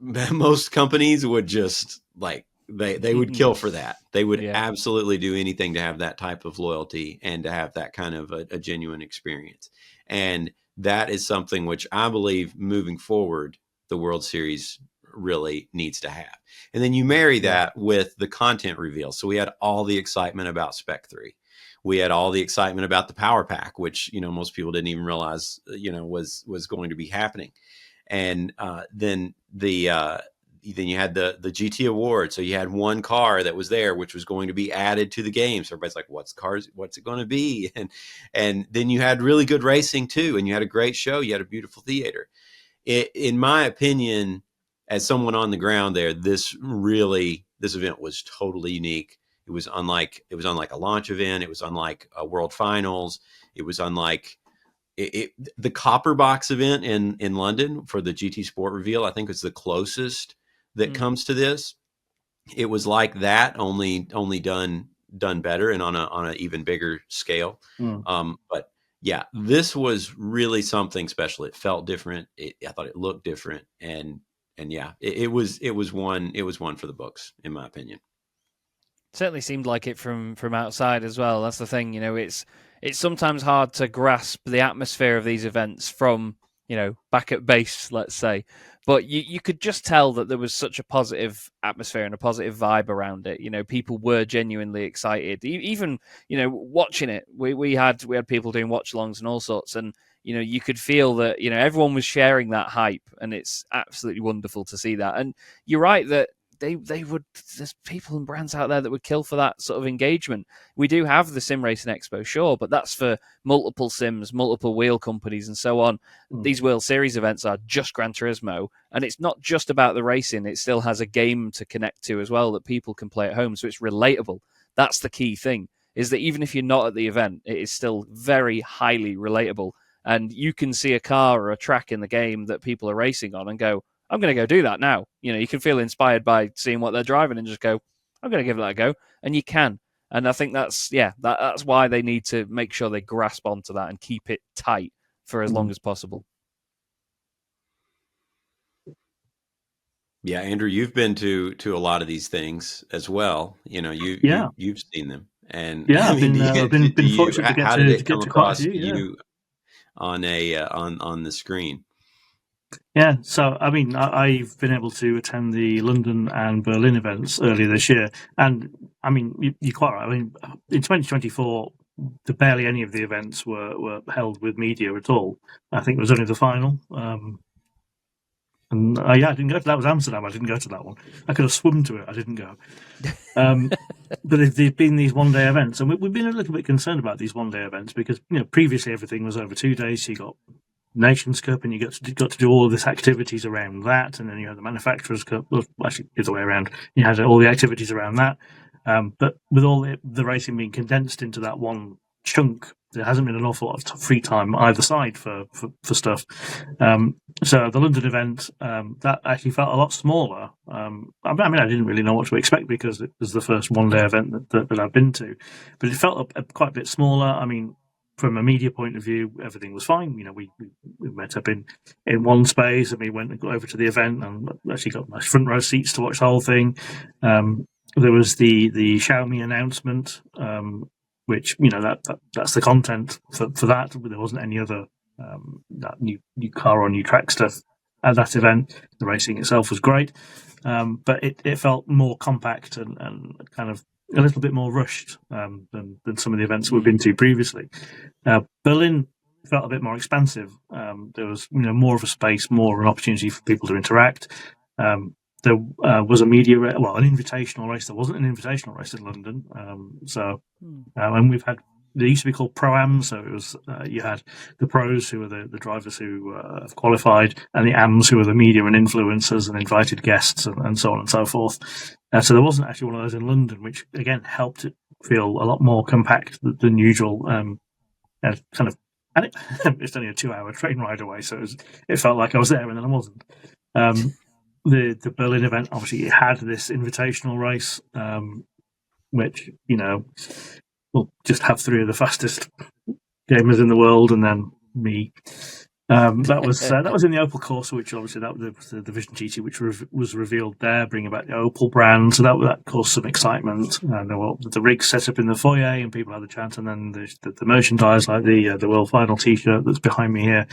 Speaker 1: most companies would just like, they would kill for that. They would absolutely do anything to have that type of loyalty and to have that kind of a genuine experience. And that is something which I believe moving forward, the World Series really needs to have. And then you marry that with the content reveal. So we had all the excitement about Spec 3. We had all the excitement about the Power Pack, which, most people didn't even realize, was going to be happening. And then you had the GT Award. So you had one car that was there, which was going to be added to the game. So everybody's like, what's it going to be? And then you had really good racing too. And you had a great show. You had a beautiful theater. In my opinion, as someone on the ground there, this event was totally unique. It was unlike a launch event. It was unlike a World Finals. It was unlike the Copper Box event in London for the GT Sport reveal. I think it's the closest that comes to this. It was like that, only done better and on an even bigger scale. But yeah, this was really something special. It felt different. I thought it looked different, and yeah, it was one for the books, in my opinion.
Speaker 3: Certainly seemed like it from outside as well. That's the thing, it's sometimes hard to grasp the atmosphere of these events from, back at base, let's say. But you could just tell that there was such a positive atmosphere and a positive vibe around it. People were genuinely excited. Even, watching it, we had people doing watch-alongs and all sorts, and you could feel that everyone was sharing that hype, and it's absolutely wonderful to see that. And you're right that there's people and brands out there that would kill for that sort of engagement. We do have the Sim Racing Expo, sure, but that's for multiple sims, multiple wheel companies, and so on. These World Series events are just Gran Turismo, and it's not just about the racing. It still has a game to connect to as well that people can play at home, so it's relatable. That's the key thing, is that even if you're not at the event, it is still very highly relatable, and you can see a car or a track in the game that people are racing on and go, I'm going to go do that now. You can feel inspired by seeing what they're driving and just go, I'm going to give that a go. And you can. And I think that's why they need to make sure they grasp onto that and keep it tight for as long as possible.
Speaker 1: Yeah, Andrew, you've been to a lot of these things as well. You've seen them. And
Speaker 2: I've been fortunate to get
Speaker 1: how
Speaker 2: to
Speaker 1: did it
Speaker 2: get
Speaker 1: come
Speaker 2: to quite a
Speaker 1: across
Speaker 2: few,
Speaker 1: you on the screen?
Speaker 2: Yeah, so I've been able to attend the London and Berlin events earlier this year, and you're quite right. In 2024, barely any of the events were held with media at all. I think it was only the final. And I didn't go to that. Was Amsterdam. I didn't go to that one. I could have swum to it. I didn't go. But there've been these one-day events, and we've been a little bit concerned about these one-day events because previously everything was over 2 days. So you got Nations Cup, and you got to do all of this activities around that, and then you had the Manufacturers Cup. Well, actually, the other way around. You had all the activities around that, but with all the racing being condensed into that one chunk, there hasn't been an awful lot of free time either side for stuff. So the London event that actually felt a lot smaller. I didn't really know what to expect because it was the first one-day event that I've been to, but it felt quite a bit smaller. From a media point of view, everything was fine. We met up in one space, and we went over to the event and actually got nice front row seats to watch the whole thing. There was the Xiaomi announcement, which that's the content for that. There wasn't any other that new car or new track stuff at that event. The racing itself was great, but it felt more compact and kind of a little bit more rushed than some of the events we've been to previously. Berlin felt a bit more expansive. There was more of a space, more of an opportunity for people to interact. There was a an invitational race. There wasn't an invitational race in London. And we've had, they used to be called Pro-Ams, so it was you had the pros who were the drivers who have qualified, and the AMs who were the media and influencers and invited guests and so on and so forth. So there wasn't actually one of those in London, which again helped it feel a lot more compact than usual. And it's only a 2-hour train ride away, so it felt like I was there and then I wasn't. The Berlin event, obviously, it had this invitational race, which we'll just have 3 of the fastest gamers in the world, and then me That was in the Opel Corsa, which obviously that was the Division GT, which was revealed there, bringing back the Opel brand. So that caused some excitement. And the rigs set up in the foyer, and people had a chance. And then the merchandise, like the World Final T-shirt that's behind me here.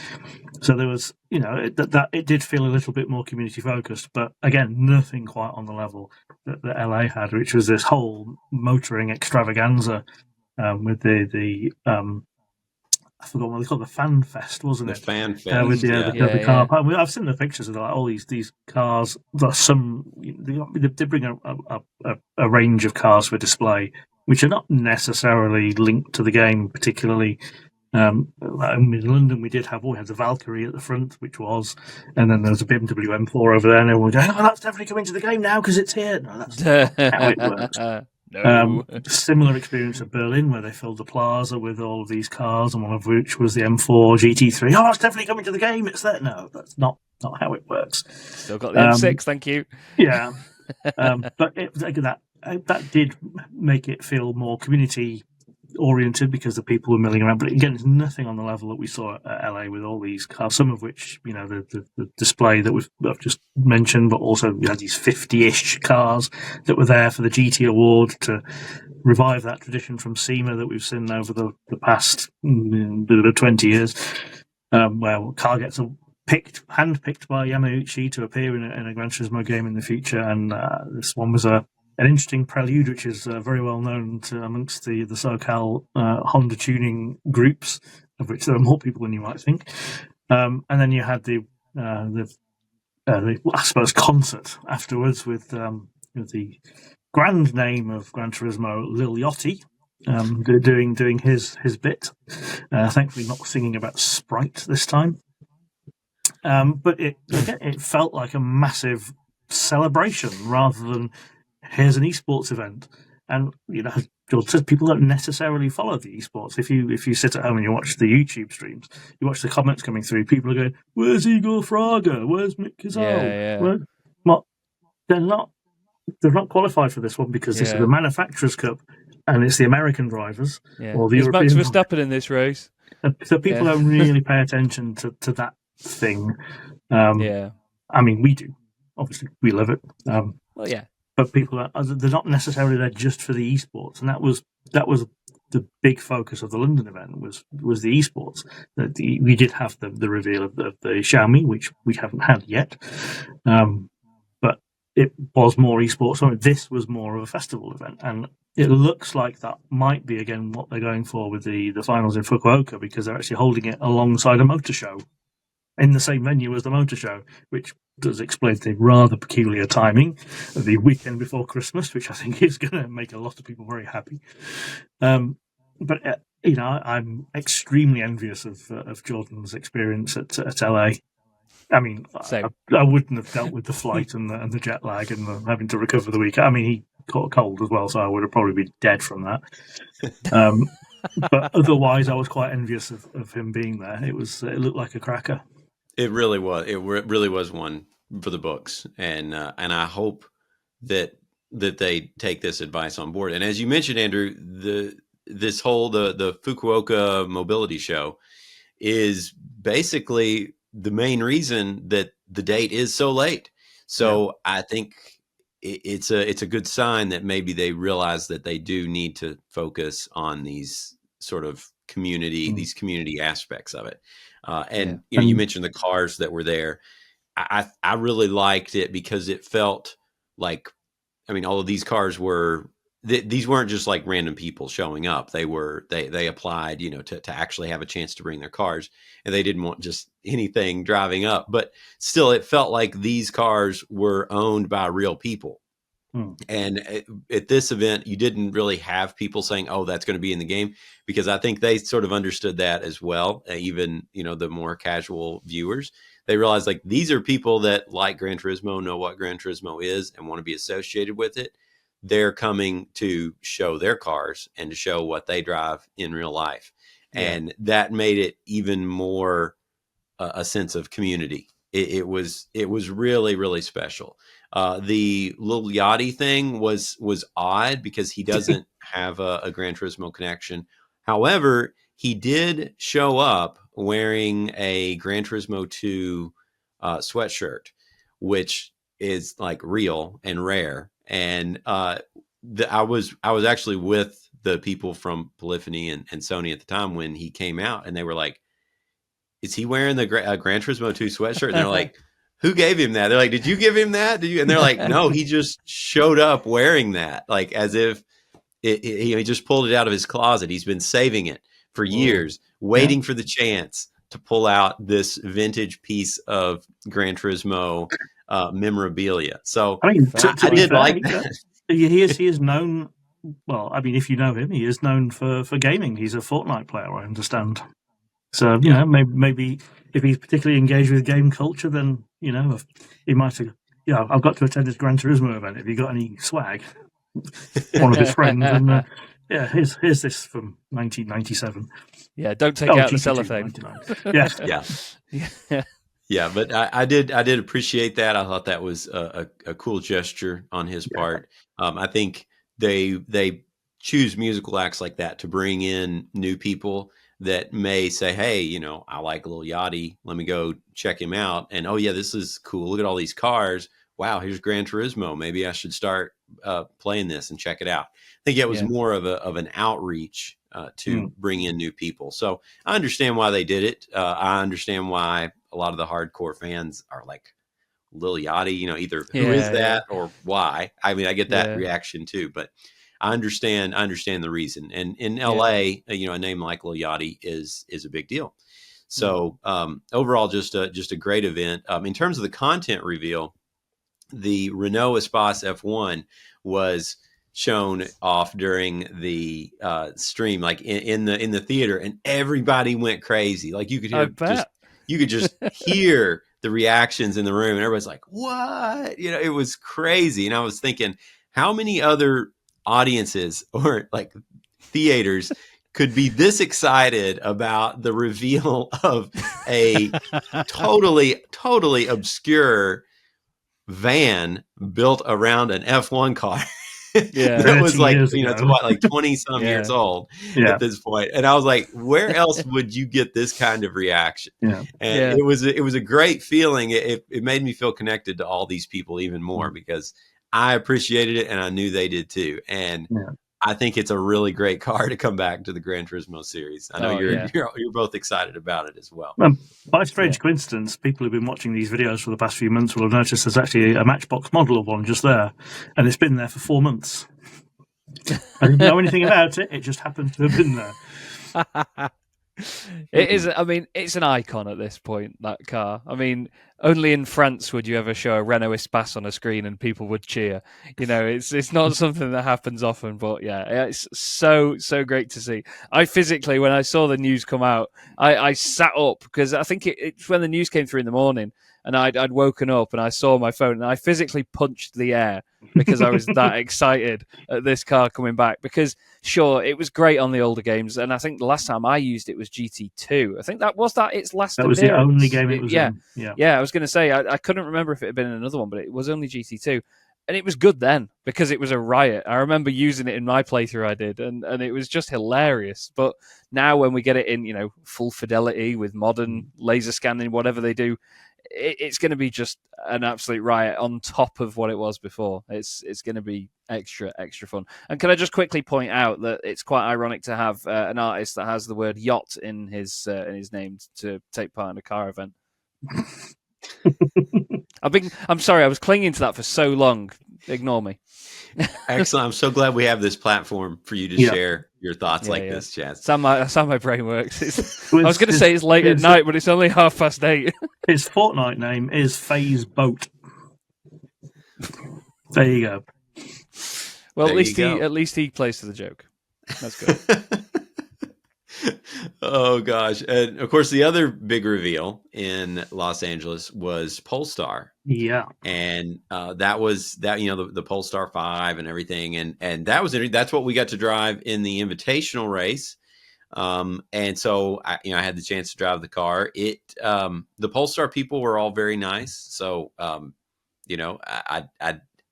Speaker 2: So there was, it did feel a little bit more community focused, but again, nothing quite on the level that LA had, which was this whole motoring extravaganza with the I forgot what they called, the Fan Fest, wasn't it?
Speaker 1: The Fan Fest,
Speaker 2: with the car park. I've seen the pictures of all these cars. They bring a range of cars for display, which are not necessarily linked to the game particularly. In London, we had the Valkyrie at the front, which was, and then there was a BMW M4 over there, and everyone was going, "Oh, that's definitely coming to the game now because it's here." No, that's not how it works.
Speaker 3: No.
Speaker 2: Similar experience at Berlin, where they filled the plaza with all of these cars, and one of which was the M4 GT3. Oh, it's definitely coming to the game. It's there. No, that's not how it works.
Speaker 3: Still got the M6, thank you.
Speaker 2: Yeah, but that did make it feel more community oriented because the people were milling around. But again, there's nothing on the level that we saw at LA with all these cars. Some of which, the display that I've just mentioned, but also we had these 50-ish cars that were there for the GT Award to revive that tradition from SEMA that we've seen over the past 20 years, where a car gets handpicked by Yamauchi to appear in a Gran Turismo game in the future. And this one was an interesting Prelude, which is very well known amongst the SoCal Honda tuning groups, of which there are more people than you might think. And then you had the I suppose concert afterwards with the grand name of Gran Turismo, Lil Yachty, doing his bit. Thankfully, not singing about Sprite this time. But it felt like a massive celebration rather than here's an esports event. And George says people don't necessarily follow the esports. If you sit at home and you watch the YouTube streams, you watch the comments coming through, people are going, "Where's Igor Fraga? Where's Mick Cazal?"
Speaker 3: Yeah.
Speaker 2: Well, they're not qualified for this one because this is the Manufacturers' Cup and it's the American drivers or the European.
Speaker 3: Max Verstappen in this race.
Speaker 2: So people don't really pay attention to that thing. I mean, we do. Obviously, we love it. But people they're not necessarily there just for the esports, and that was the big focus of the London event was the esports. We did have the reveal of the Xiaomi, which we haven't had yet, but it was more esports. So this was more of a festival event, and it looks like that might be again what they're going for with the finals in Fukuoka, because they're actually holding it alongside a motor show in the same venue as the motor show, which does explain the rather peculiar timing of the weekend before Christmas, which I think is going to make a lot of people very happy. But I'm extremely envious of Jordan's experience at LA. I mean, I wouldn't have dealt with the flight and the jet lag and having to recover the weekend. I mean, he caught a cold as well, so I would have probably been dead from that. But otherwise, I was quite envious of him being there. It looked like a cracker.
Speaker 1: It really was. It really was one for the books, and I hope that they take this advice on board. And as you mentioned, Andrew, the Fukuoka mobility show is basically the main reason that the date is so late. So I think it's a good sign that maybe they realize that they do need to focus on these sort of these community aspects of it. And you mentioned the cars that were there. I really liked it because it felt like, I mean, all of these cars these weren't just like random people showing up. They applied, to actually have a chance to bring their cars, and they didn't want just anything driving up. But still, it felt like these cars were owned by real people. And at this event, you didn't really have people saying, "Oh, that's going to be in the game," because I think they sort of understood that as well. Even, the more casual viewers, they realized like these are people that like Gran Turismo, know what Gran Turismo is, and want to be associated with it. They're coming to show their cars and to show what they drive in real life. And that made it even more a sense of community. It was really, really special. The Lil Yachty thing was odd because he doesn't have a Gran Turismo connection. However, he did show up wearing a Gran Turismo 2 sweatshirt, which is like real and rare. And I was actually with the people from Polyphony and Sony at the time when he came out, and they were like, "Is he wearing the Gran Turismo 2 sweatshirt?" And they're like, "Who gave him that?" They're like, "Did you give him that? Did you?" And they're like, "No, he just showed up wearing that, like as if he just pulled it out of his closet. He's been saving it for years, waiting for the chance to pull out this vintage piece of Gran Turismo memorabilia." So
Speaker 2: I mean, to
Speaker 1: I
Speaker 2: be
Speaker 1: did
Speaker 2: fair,
Speaker 1: like that.
Speaker 2: he is known. Well, I mean, if you know him, he is known for gaming. He's a Fortnite player, I understand. So you know, maybe if he's particularly engaged with game culture, then you know he might have. Yeah, I've got to attend this Gran Turismo event. Have you got any swag? One of his friends, and yeah, here's this from 1997.
Speaker 3: Yeah, don't take out the cellophane.
Speaker 2: Yeah.
Speaker 1: Yeah, but I did appreciate that. I thought that was a cool gesture on his part. I think they choose musical acts like that to bring in new people that may say, "Hey, you know, I like Lil Yachty. Let me go check him out." And oh yeah, this is cool. Look at all these cars. Wow, here's Gran Turismo. Maybe I should start playing this and check it out. I think it was more of an outreach to bring in new people. So I understand why they did it. I understand why a lot of the hardcore fans are like, Lil Yachty, you know, either who is that or why. I mean, I get that reaction too, but I understand the reason. And in LA, you know, a name like Lil Yachty is a big deal. So overall, just a great event. In terms of the content reveal, the Renault ESPACE F1 was shown off during the stream, like in the theater, and everybody went crazy. Like you could just hear the reactions in the room, and everybody's like, "What?" You know, it was crazy. And I was thinking, how many other audiences or like theaters could be this excited about the reveal of a totally obscure van built around an F1 car? That was like, you know, it's what, like 20 some years old at this point. And I was like, where else would you get this kind of reaction? And it was a great feeling. It made me feel connected to all these people even more because I appreciated it and I knew they did too. And I think it's a really great car to come back to the Gran Turismo series. I know you're both excited about it as well.
Speaker 2: By strange coincidence, people who've been watching these videos for the past few months will have noticed there's actually a Matchbox model of one just there, and it's been there for 4 months. I didn't know anything about it. It just happened to have been there.
Speaker 3: It is. I mean, it's an icon at this point, that car. I mean, only in France would you ever show a Renault ESPACE on a screen and people would cheer. You know, it's not something that happens often, but yeah, it's so great to see. I physically, when I saw the news come out, I sat up because I think it's when the news came through in the morning, and I'd woken up and I saw my phone and I physically punched the air because I was that excited at this car coming back. Because sure, it was great on the older games, and I think the last time I used it was GT2. I think that was its last. That
Speaker 2: was
Speaker 3: appearance.
Speaker 2: The only game it was in.
Speaker 3: Yeah. I was going to say I couldn't remember if it had been in another one, but it was only GT2, and it was good then because it was a riot. I remember using it in my playthrough I did, and it was just hilarious. But now when we get it in, you know, full fidelity with modern laser scanning, whatever they do, it's going to be just an absolute riot on top of what it was before. It's going to be extra fun. And can I just quickly point out that it's quite ironic to have an artist that has the word yacht in his name to take part in a car event. I'm sorry, I was clinging to that for so long. Ignore me.
Speaker 1: Excellent. I'm so glad we have this platform for you to share your thoughts this, Chaz.
Speaker 3: That's how my brain works. I was going to say it's late at night, but it's only 8:30.
Speaker 2: His Fortnite name is FaZe Boat. There you go.
Speaker 3: Well, at least he plays to the joke. That's good.
Speaker 1: Oh gosh. And of course the other big reveal in Los Angeles was Polestar.
Speaker 2: Yeah.
Speaker 1: And that was the Polestar 5 and everything, and that's what we got to drive in the invitational race. And so I had the chance to drive the car. The Polestar people were all very nice. So I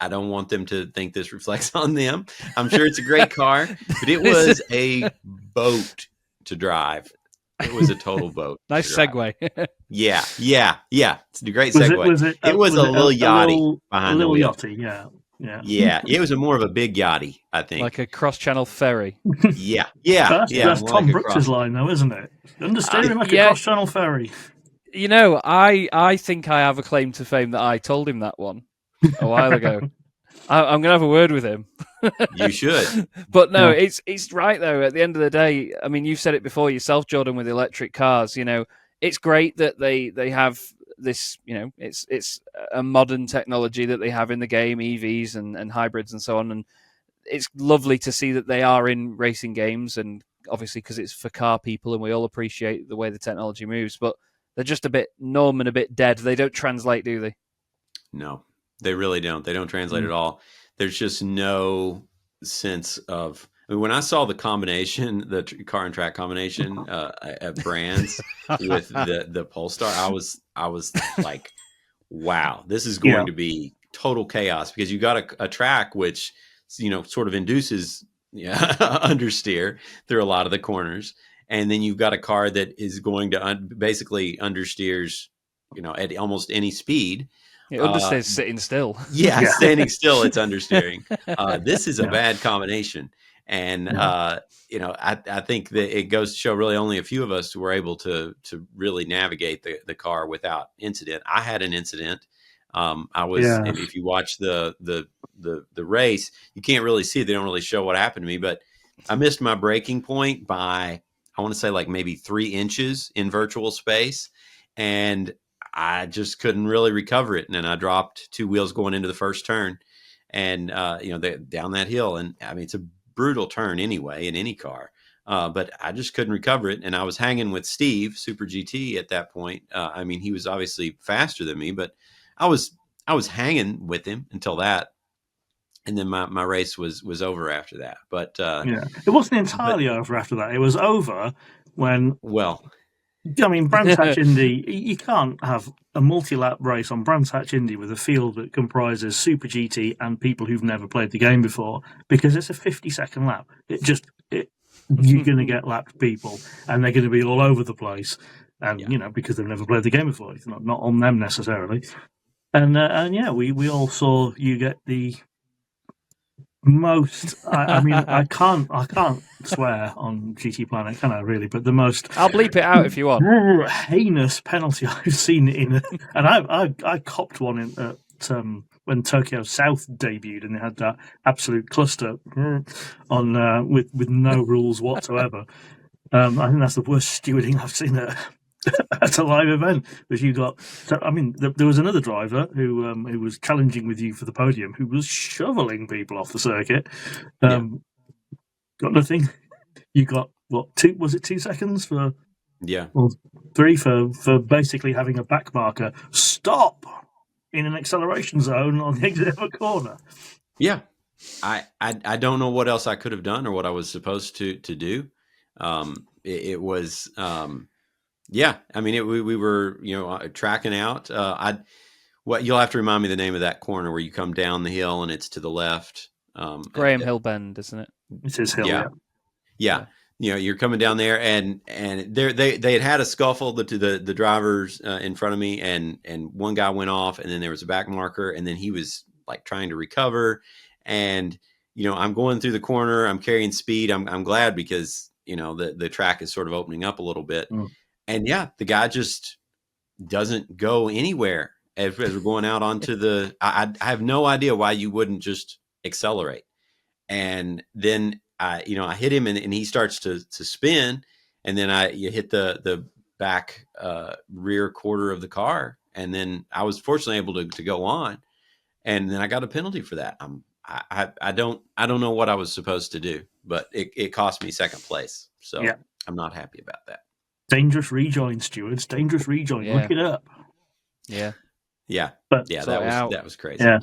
Speaker 1: don't want them to think this reflects on them. I'm sure it's a great car, but it was a boat to drive. It was a total boat.
Speaker 3: Nice segue.
Speaker 1: Yeah. It's a great
Speaker 2: Was
Speaker 1: segue.
Speaker 2: it
Speaker 1: Was a little yachty behind
Speaker 2: a little
Speaker 1: the wheel.
Speaker 2: yachty, yeah.
Speaker 1: Yeah, it was more of a big yachty, I think.
Speaker 3: Like a cross-channel ferry.
Speaker 1: Yeah.
Speaker 2: That's Tom Brooks's line, though, isn't it? Understeering like a cross-channel ferry.
Speaker 3: You know, I think I have a claim to fame that I told him that one a while ago. I'm going to have a word with him.
Speaker 1: You should.
Speaker 3: But no, it's right, though. At the end of the day, I mean, you've said it before yourself, Jordan, with electric cars. You know, it's great that they have this, you know, it's a modern technology that they have in the game, EVs and hybrids and so on. And it's lovely to see that they are in racing games, and obviously because it's for car people and we all appreciate the way the technology moves. But they're just a bit numb and a bit dead. They don't translate, do they?
Speaker 1: No, they really don't. They don't translate at all. There's just no sense of. I mean, when I saw the combination, the car and track combination at brands with the Polestar, I was like, wow, this is going to be total chaos, because you got a track which, you know, sort of induces understeer through a lot of the corners, and then you've got a car that is going to basically understeers, you know, at almost any speed.
Speaker 3: It understeers sitting still.
Speaker 1: Yeah, standing still, it's understeering. This is a bad combination. And, you know, I think that it goes to show really only a few of us were able to really navigate the car without incident. I had an incident. I was, if you watch the race, you can't really see it. They don't really show what happened to me, but I missed my braking point by, I want to say like maybe 3 inches in virtual space. And I just couldn't really recover it. And then I dropped 2 wheels going into the first turn, and, you know, down that hill. And I mean, it's a brutal turn anyway in any car. But I just couldn't recover it. And I was hanging with Steve, Super GT, at that point. I mean, he was obviously faster than me, but I was hanging with him until that. And then my race was over after that. But
Speaker 2: it wasn't entirely over after that. It was over when, I mean, Brands Hatch Indy, you can't have a multi-lap race on Brands Hatch Indy with a field that comprises Super GT and people who've never played the game before, because it's a 50-second lap. You're going to get lapped people, and they're going to be all over the place. And, you know, because they've never played the game before. It's not on them necessarily. And we all saw you get the most. I mean, I can't swear on GTPlanet, can I really? But the most.
Speaker 3: I'll bleep it out if you want.
Speaker 2: Heinous penalty I've seen and I copped one when Tokyo South debuted, and they had that absolute cluster on with no rules whatsoever. I think that's the worst stewarding I've seen at a live event. Because you got, I mean, there was another driver who was challenging with you for the podium, who was shoveling people off the circuit. Got nothing. You got what? 2 seconds for?
Speaker 1: Yeah.
Speaker 2: Well, 3 for basically having a back marker stop in an acceleration zone on the exit of a corner.
Speaker 1: Yeah. I don't know what else I could have done or what I was supposed to do. It was. I mean, we were, you know, tracking out. You'll have to remind me the name of that corner where you come down the hill and it's to the left.
Speaker 3: Graham Hill Bend, isn't it?
Speaker 2: It's his hill.
Speaker 1: Yeah. You know, you're coming down there, and they had a scuffle to the drivers in front of me, and one guy went off, and then there was a back marker, and then he was like trying to recover, and you know, I'm going through the corner, I'm carrying speed, I'm glad, because you know the track is sort of opening up a little bit. And the guy just doesn't go anywhere as we're going out onto the. I have no idea why you wouldn't just accelerate. And then I hit him, and he starts to spin, and then you hit the back rear quarter of the car, and then I was fortunately able to go on, and then I got a penalty for that. I don't know what I was supposed to do, but it cost me second place, so I'm not happy about that.
Speaker 2: Dangerous rejoin, stewards. Dangerous rejoin.
Speaker 3: Yeah.
Speaker 2: Look it up.
Speaker 1: Yeah.
Speaker 2: But
Speaker 1: that was crazy.
Speaker 2: Yeah.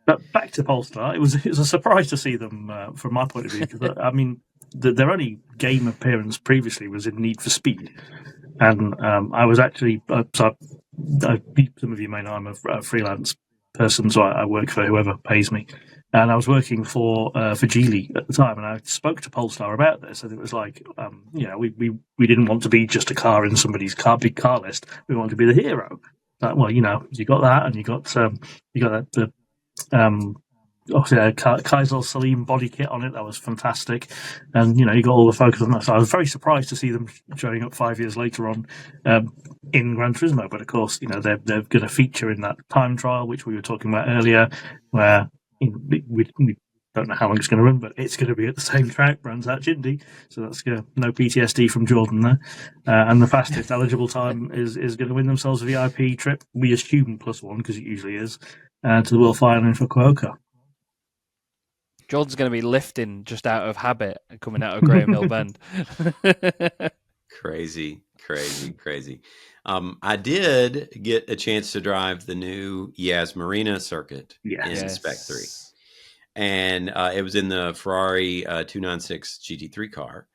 Speaker 2: But back to Polestar, it was a surprise to see them from my point of view. Because, I mean, their only game appearance previously was in Need for Speed, and I was actually. Some of you may know I'm a freelance person, so I work for whoever pays me. And I was working for Geely at the time, and I spoke to Polestar about this, and it was like, we didn't want to be just a car in somebody's big car list. We wanted to be the hero. Like, well, you got that, and you got the Kaiser Salim body kit on it. That was fantastic, and you got all the focus on that. So I was very surprised to see them showing up 5 years later on in Gran Turismo. But of course, they're going to feature in that time trial, which we were talking about earlier, where we don't know how long it's going to run, but it's going to be at the same track, runs at Jindy, so that's no PTSD from Jordan there. And the fastest eligible time is going to win themselves a VIP trip. We assume +1 because it usually is to the World Final in Fukuoka.
Speaker 3: Jordan's going to be lifting just out of habit and coming out of Graham Hill Bend.
Speaker 1: Crazy. I did get a chance to drive the new Yas Marina circuit in Spec III. And it was in the Ferrari 296 GT3 car,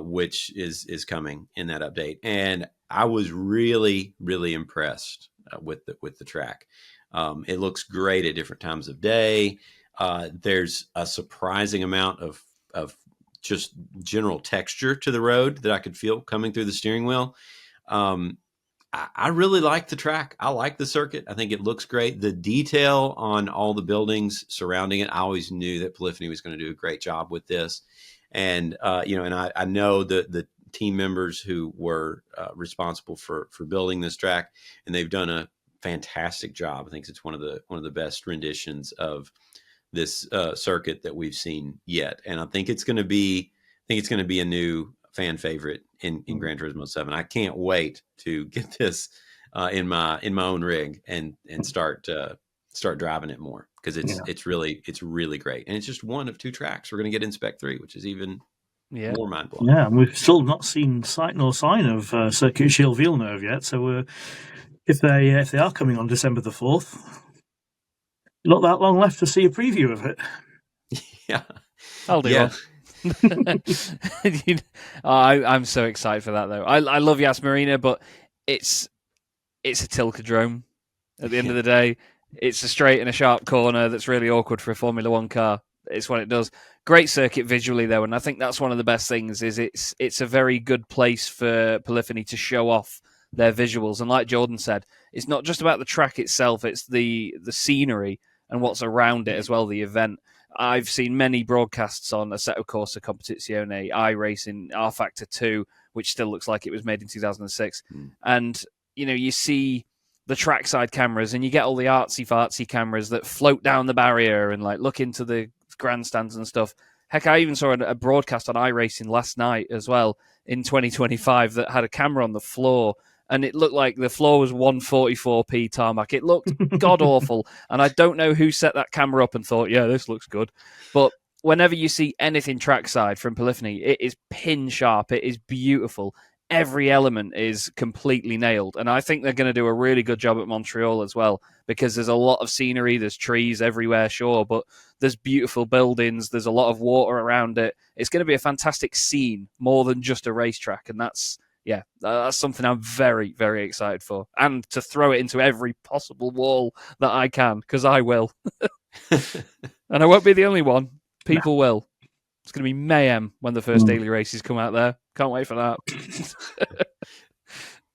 Speaker 1: which is coming in that update. And I was really, really impressed with the track. It looks great at different times of day. There's a surprising amount of just general texture to the road that I could feel coming through the steering wheel. I really like the track. I like the circuit. I think it looks great. The detail on all the buildings surrounding it, I always knew that Polyphony was going to do a great job with this. And, and I know the team members who were responsible for building this track, and they've done a fantastic job. I think it's one of the best renditions of this circuit that we've seen yet. And I think it's going to be a new fan favorite in Gran Turismo 7. I can't wait to get this in my own rig and start driving it more, because it's really great, and it's just one of 2 tracks we're going to get in Spec 3, which is even more mind blowing.
Speaker 2: Yeah, and we've still not seen sight nor sign of Circuit Gilles Villeneuve yet. So if they are coming on December the 4th, not that long left to see a preview of it.
Speaker 3: Yeah, I'll do one. I'm so excited for that, though. I love Yas Marina, but it's a Tilkedrome at the end of the day. It's a straight and a sharp corner that's really awkward for a Formula One car. It's what it does. Great circuit visually, though, and I think that's one of the best things. Is it's a very good place for Polyphony to show off their visuals. And like Jordan said, it's not just about the track itself; it's the scenery and what's around it as well. The event. I've seen many broadcasts on Assetto Corsa Competizione, iRacing, R Factor 2, which still looks like it was made in 2006. And, you see the trackside cameras, and you get all the artsy-fartsy cameras that float down the barrier and look into the grandstands and stuff. Heck, I even saw a broadcast on iRacing last night as well in 2025 that had a camera on the floor, and it looked like the floor was 144p tarmac. It looked god-awful, and I don't know who set that camera up and thought, yeah, this looks good. But whenever you see anything trackside from Polyphony, it is pin-sharp. It is beautiful. Every element is completely nailed, and I think they're going to do a really good job at Montreal as well, because there's a lot of scenery, there's trees everywhere, sure, but there's beautiful buildings, there's a lot of water around it. It's going to be a fantastic scene, more than just a racetrack, and that's something I'm very, very excited for. And to throw it into every possible wall that I can, because I will. And I won't be the only one. People will. It's going to be mayhem when the first daily races come out there. Can't wait for that.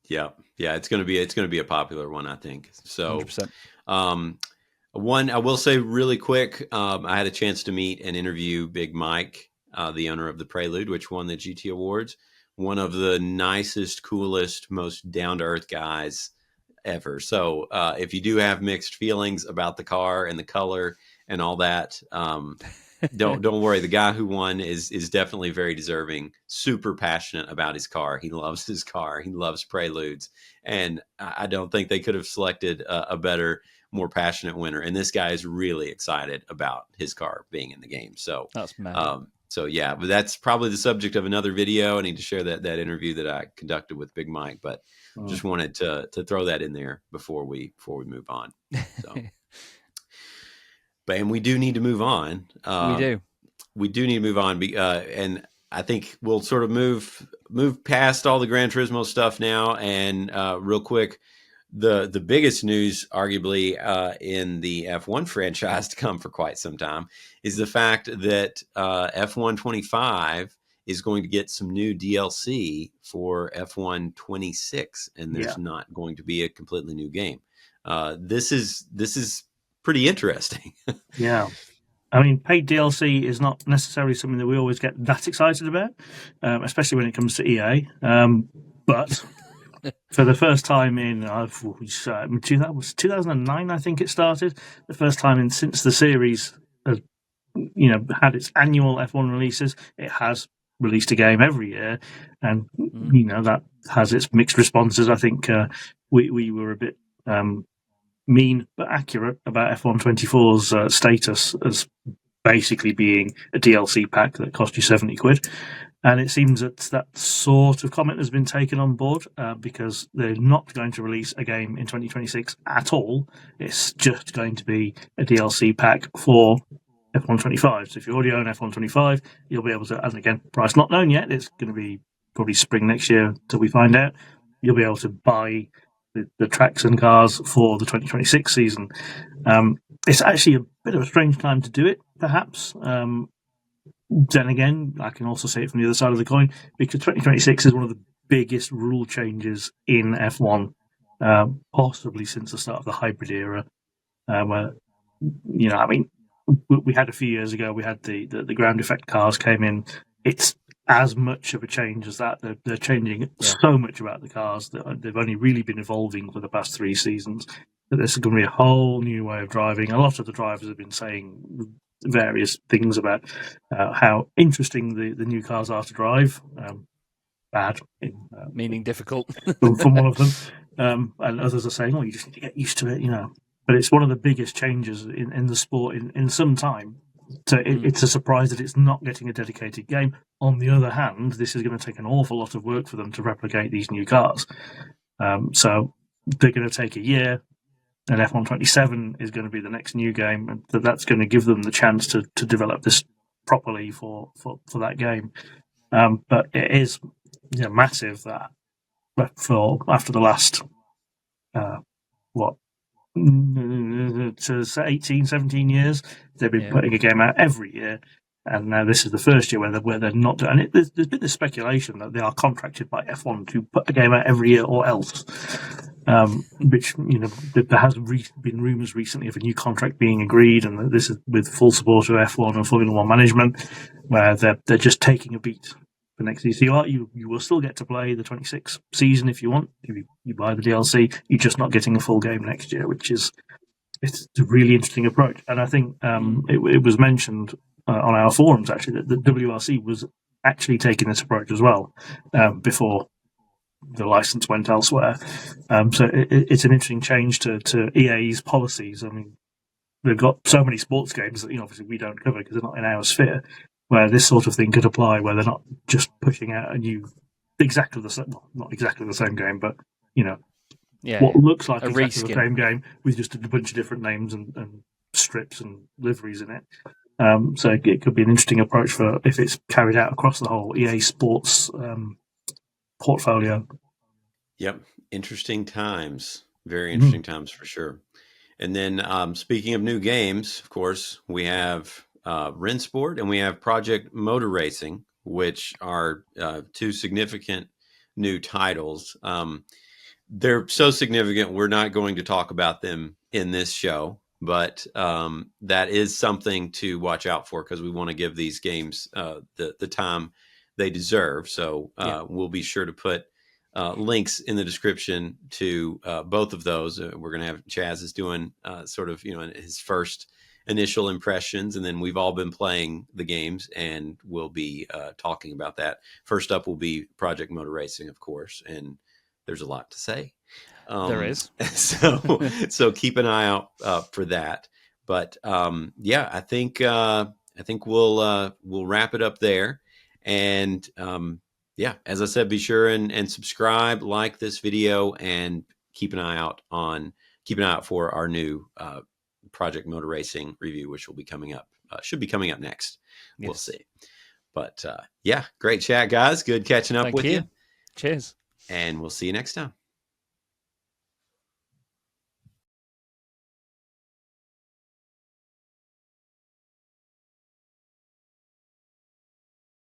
Speaker 1: Yeah, it's going to be a popular one, I think. So,
Speaker 3: 100%.
Speaker 1: One, I will say really quick, I had a chance to meet and interview Big Mike, the owner of the Prelude, which won the GT Awards. One of the nicest, coolest, most down-to-earth guys ever. So if you do have mixed feelings about the car and the color and all that, don't worry. The guy who won is definitely very deserving, super passionate about his car. He loves his car. He loves Preludes. And I don't think they could have selected a better, more passionate winner. And this guy is really excited about his car being in the game. So
Speaker 3: that's mad.
Speaker 1: So yeah, but that's probably the subject of another video. I need to share that interview that I conducted with Big Mike, but just wanted to throw that in there before we move on. So, and we do need to move on. We do need to move on, and I think we'll sort of move past all the Gran Turismo stuff now. And real quick, the biggest news, arguably, in the F1 franchise to come for quite some time is the fact that F1 25 is going to get some new DLC for F1 26, and there's not going to be a completely new game. This is pretty interesting.
Speaker 2: Yeah. I mean, paid DLC is not necessarily something that we always get that excited about, especially when it comes to EA. But for the first time in 2009, I think it started. The first time since the series has, had its annual F1 releases, it has released a game every year, and that has its mixed responses. I think we were a bit mean but accurate about F1 24's status as basically being a DLC pack that cost you 70 quid. And it seems that sort of comment has been taken on board because they're not going to release a game in 2026 at all. It's just going to be a DLC pack for F1 25. So if you already own F1 25, you'll be able to, and again, price not known yet, it's going to be probably spring next year till we find out, you'll be able to buy the tracks and cars for the 2026 season. It's actually a bit of a strange time to do it, perhaps. Then again, I can also say it from the other side of the coin, because 2026 is one of the biggest rule changes in F1, possibly since the start of the hybrid era. Where, we had a few years ago, we had the ground effect cars came in. It's as much of a change as that. They're changing so much about the cars that they've only really been evolving for the past 3 seasons. That this is going to be a whole new way of driving. A lot of the drivers have been saying various things about how interesting the new cars are to drive. Bad,
Speaker 3: meaning difficult,
Speaker 2: from one of them, and others are saying, "Oh, you just need to get used to it," But it's one of the biggest changes in the sport in some time. So it's a surprise that it's not getting a dedicated game. On the other hand, this is going to take an awful lot of work for them to replicate these new cars. So they're going to take a year, and F1 27 is going to be the next new game, and that's going to give them the chance to develop this properly for that game. But it is massive that after the last, 18, 17 years, they've been putting a game out every year, and now this is the first year where they're not doing it. There's been this speculation that they are contracted by F1 to put a game out every year or else, which there has been rumours recently of a new contract being agreed, and this is with full support of F1 and Formula 1 management, where they're just taking a beat for next season. So you will still get to play the 26 season if you want. If you buy the DLC, you're just not getting a full game next year, which is it's a really interesting approach. And I think it was mentioned on our forums actually that the WRC was actually taking this approach as well before the license went elsewhere. So it's an interesting change to EA's policies. I mean, they've got so many sports games that obviously we don't cover because they're not in our sphere, where this sort of thing could apply, where they're not just pushing out a new, exactly the same, well, not exactly the same game, but what looks like exactly the same game with just a bunch of different names and strips and liveries in it. So it could be an interesting approach for if it's carried out across the whole EA Sports portfolio.
Speaker 1: Yep, interesting times, very interesting times for sure. And then speaking of new games, of course, we have Rennsport and we have Project Motor Racing, which are 2 significant new titles. They're so significant, we're not going to talk about them in this show, but that is something to watch out for because we want to give these games the time they deserve. So we'll be sure to put links in the description to both of those. We're going to have Chaz is doing sort of his first initial impressions, and then we've all been playing the games, and we'll be talking about that. First up will be Project Motor Racing, of course, and there's a lot to say.
Speaker 3: There is.
Speaker 1: So keep an eye out for that. But I think we'll wrap it up there. And as I said, be sure and subscribe, like this video, and keep an eye out for our new Project Motor Racing review, which will be coming up. Should be coming up next. Yes. We'll see. But great chat, guys. Good catching up with you.
Speaker 3: Cheers.
Speaker 1: And we'll see you next time.